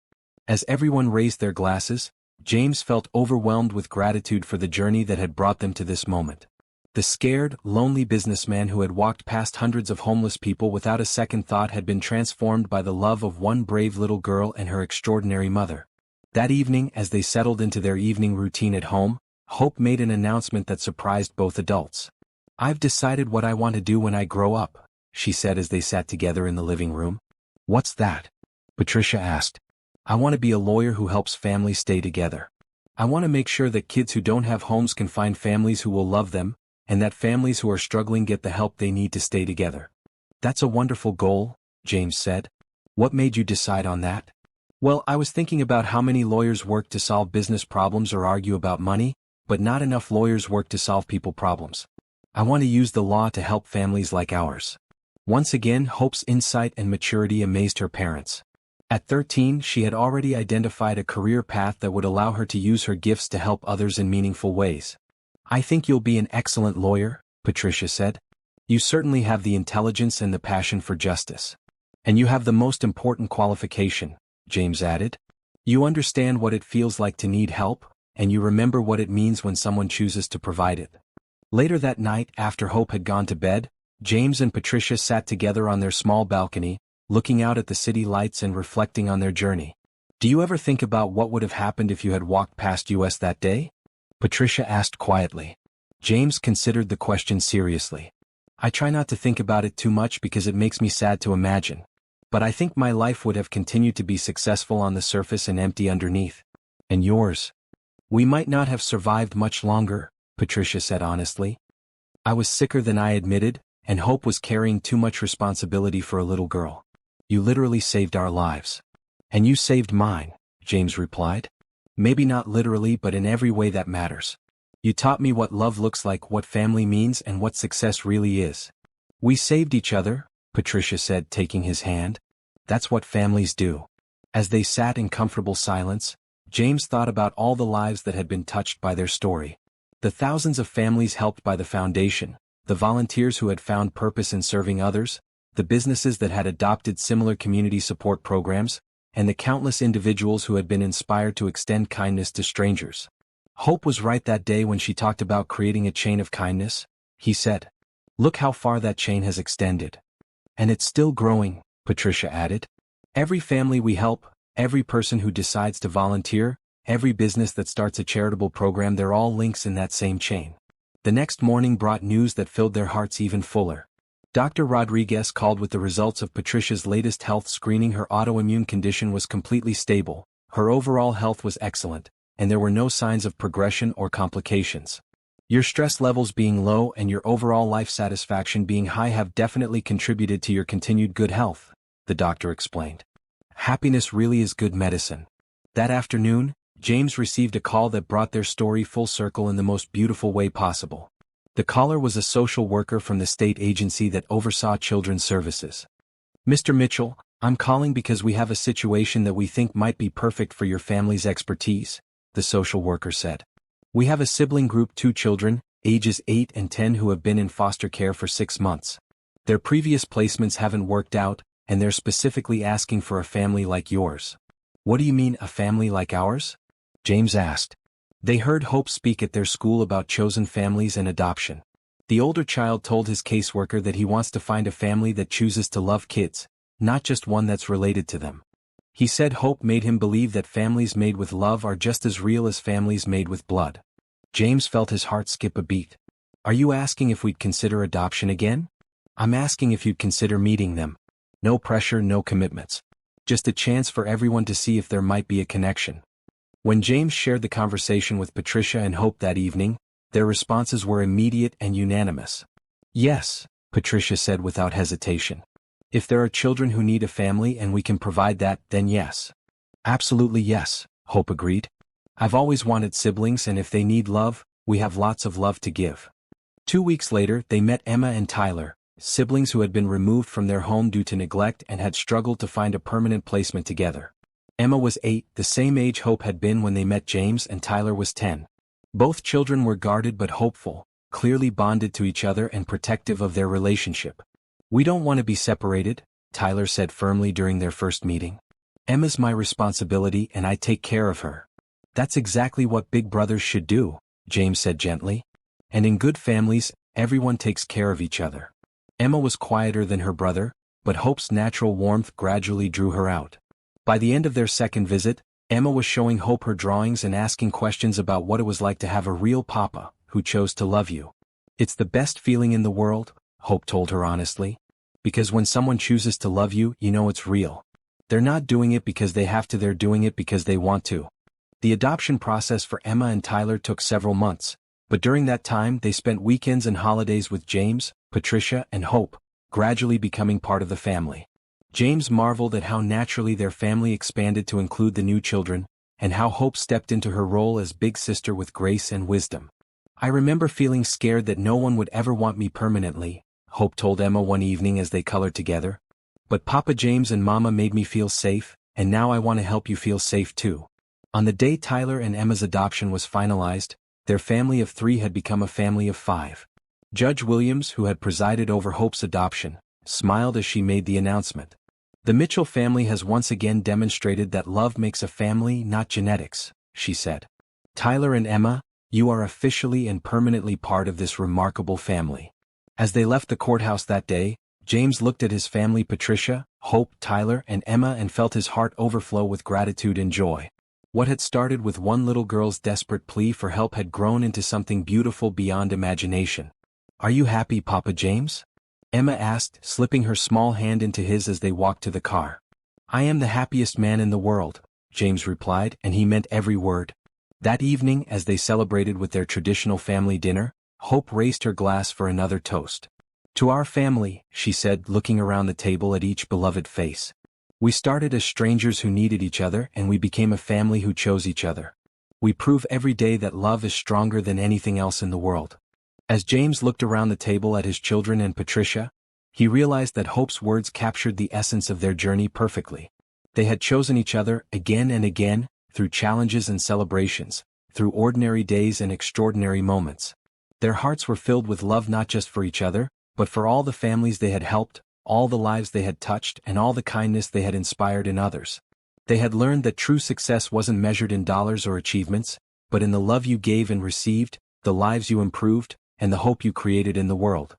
As everyone raised their glasses, James felt overwhelmed with gratitude for the journey that had brought them to this moment. The scared, lonely businessman who had walked past hundreds of homeless people without a second thought had been transformed by the love of one brave little girl and her extraordinary mother. That evening, as they settled into their evening routine at home, Hope made an announcement that surprised both adults. I've decided what I want to do when I grow up, she said as they sat together in the living room. What's that? Patricia asked. I want to be a lawyer who helps families stay together. I want to make sure that kids who don't have homes can find families who will love them, and that families who are struggling get the help they need to stay together. That's a wonderful goal, James said. What made you decide on that? Well, I was thinking about how many lawyers work to solve business problems or argue about money, but not enough lawyers work to solve people problems. I want to use the law to help families like ours. Once again, Hope's insight and maturity amazed her parents. At 13, she had already identified a career path that would allow her to use her gifts to help others in meaningful ways. I think you'll be an excellent lawyer, Patricia said. You certainly have the intelligence and the passion for justice. And you have the most important qualification, James added. You understand what it feels like to need help, and you remember what it means when someone chooses to provide it. Later that night, after Hope had gone to bed, James and Patricia sat together on their small balcony, looking out at the city lights and reflecting on their journey. Do you ever think about what would have happened if you had walked past us that day? Patricia asked quietly. James considered the question seriously. I try not to think about it too much because it makes me sad to imagine. But I think my life would have continued to be successful on the surface and empty underneath. And yours? We might not have survived much longer, Patricia said honestly. I was sicker than I admitted, and Hope was carrying too much responsibility for a little girl. You literally saved our lives. And you saved mine, James replied. Maybe not literally, but in every way that matters. You taught me what love looks like, what family means, and what success really is. We saved each other, Patricia said, taking his hand. That's what families do. As they sat in comfortable silence, James thought about all the lives that had been touched by their story. The thousands of families helped by the foundation, the volunteers who had found purpose in serving others, the businesses that had adopted similar community support programs, and the countless individuals who had been inspired to extend kindness to strangers. Hope was right that day when she talked about creating a chain of kindness, he said. Look how far that chain has extended. And it's still growing, Patricia added. Every family we help, every person who decides to volunteer, every business that starts a charitable program, they're all links in that same chain. The next morning brought news that filled their hearts even fuller. Dr. Rodriguez called with the results of Patricia's latest health screening. Her autoimmune condition was completely stable, her overall health was excellent, and there were no signs of progression or complications. Your stress levels being low and your overall life satisfaction being high have definitely contributed to your continued good health, the doctor explained. Happiness really is good medicine. That afternoon, James received a call that brought their story full circle in the most beautiful way possible. The caller was a social worker from the state agency that oversaw children's services. Mr. Mitchell, I'm calling because we have a situation that we think might be perfect for your family's expertise, the social worker said. We have a sibling group, 2 children, ages 8 and 10, who have been in foster care for 6 months. Their previous placements haven't worked out, and they're specifically asking for a family like yours. What do you mean, a family like ours? James asked. They heard Hope speak at their school about chosen families and adoption. The older child told his caseworker that he wants to find a family that chooses to love kids, not just one that's related to them. He said Hope made him believe that families made with love are just as real as families made with blood. James felt his heart skip a beat. Are you asking if we'd consider adoption again? I'm asking if you'd consider meeting them. No pressure, no commitments. Just a chance for everyone to see if there might be a connection. When James shared the conversation with Patricia and Hope that evening, their responses were immediate and unanimous. Yes, Patricia said without hesitation. If there are children who need a family and we can provide that, then yes. Absolutely yes, Hope agreed. I've always wanted siblings, and if they need love, we have lots of love to give. 2 weeks later, they met Emma and Tyler, siblings who had been removed from their home due to neglect and had struggled to find a permanent placement together. Emma was 8, the same age Hope had been when they met James, and Tyler was 10. Both children were guarded but hopeful, clearly bonded to each other and protective of their relationship. We don't want to be separated, Tyler said firmly during their first meeting. Emma's my responsibility and I take care of her. That's exactly what big brothers should do, James said gently. And in good families, everyone takes care of each other. Emma was quieter than her brother, but Hope's natural warmth gradually drew her out. By the end of their second visit, Emma was showing Hope her drawings and asking questions about what it was like to have a real papa who chose to love you. It's the best feeling in the world, Hope told her honestly. Because when someone chooses to love you, you know it's real. They're not doing it because they have to, they're doing it because they want to. The adoption process for Emma and Tyler took several months, but during that time they spent weekends and holidays with James, Patricia, and Hope, gradually becoming part of the family. James marveled at how naturally their family expanded to include the new children, and how Hope stepped into her role as big sister with grace and wisdom. I remember feeling scared that no one would ever want me permanently, Hope told Emma one evening as they colored together. But Papa James and Mama made me feel safe, and now I want to help you feel safe too. On the day Tyler and Emma's adoption was finalized, their family of 3 had become a family of 5. Judge Williams, who had presided over Hope's adoption, smiled as she made the announcement. The Mitchell family has once again demonstrated that love makes a family, not genetics, she said. Tyler and Emma, you are officially and permanently part of this remarkable family. As they left the courthouse that day, James looked at his family, Patricia, Hope, Tyler, and Emma, and felt his heart overflow with gratitude and joy. What had started with one little girl's desperate plea for help had grown into something beautiful beyond imagination. Are you happy, Papa James? Emma asked, slipping her small hand into his as they walked to the car. I am the happiest man in the world, James replied, and he meant every word. That evening, as they celebrated with their traditional family dinner, Hope raised her glass for another toast. To our family, she said, looking around the table at each beloved face. We started as strangers who needed each other, and we became a family who chose each other. We prove every day that love is stronger than anything else in the world. As James looked around the table at his children and Patricia, he realized that Hope's words captured the essence of their journey perfectly. They had chosen each other again and again, through challenges and celebrations, through ordinary days and extraordinary moments. Their hearts were filled with love not just for each other, but for all the families they had helped, all the lives they had touched, and all the kindness they had inspired in others. They had learned that true success wasn't measured in dollars or achievements, but in the love you gave and received, the lives you improved, and the hope you created in the world.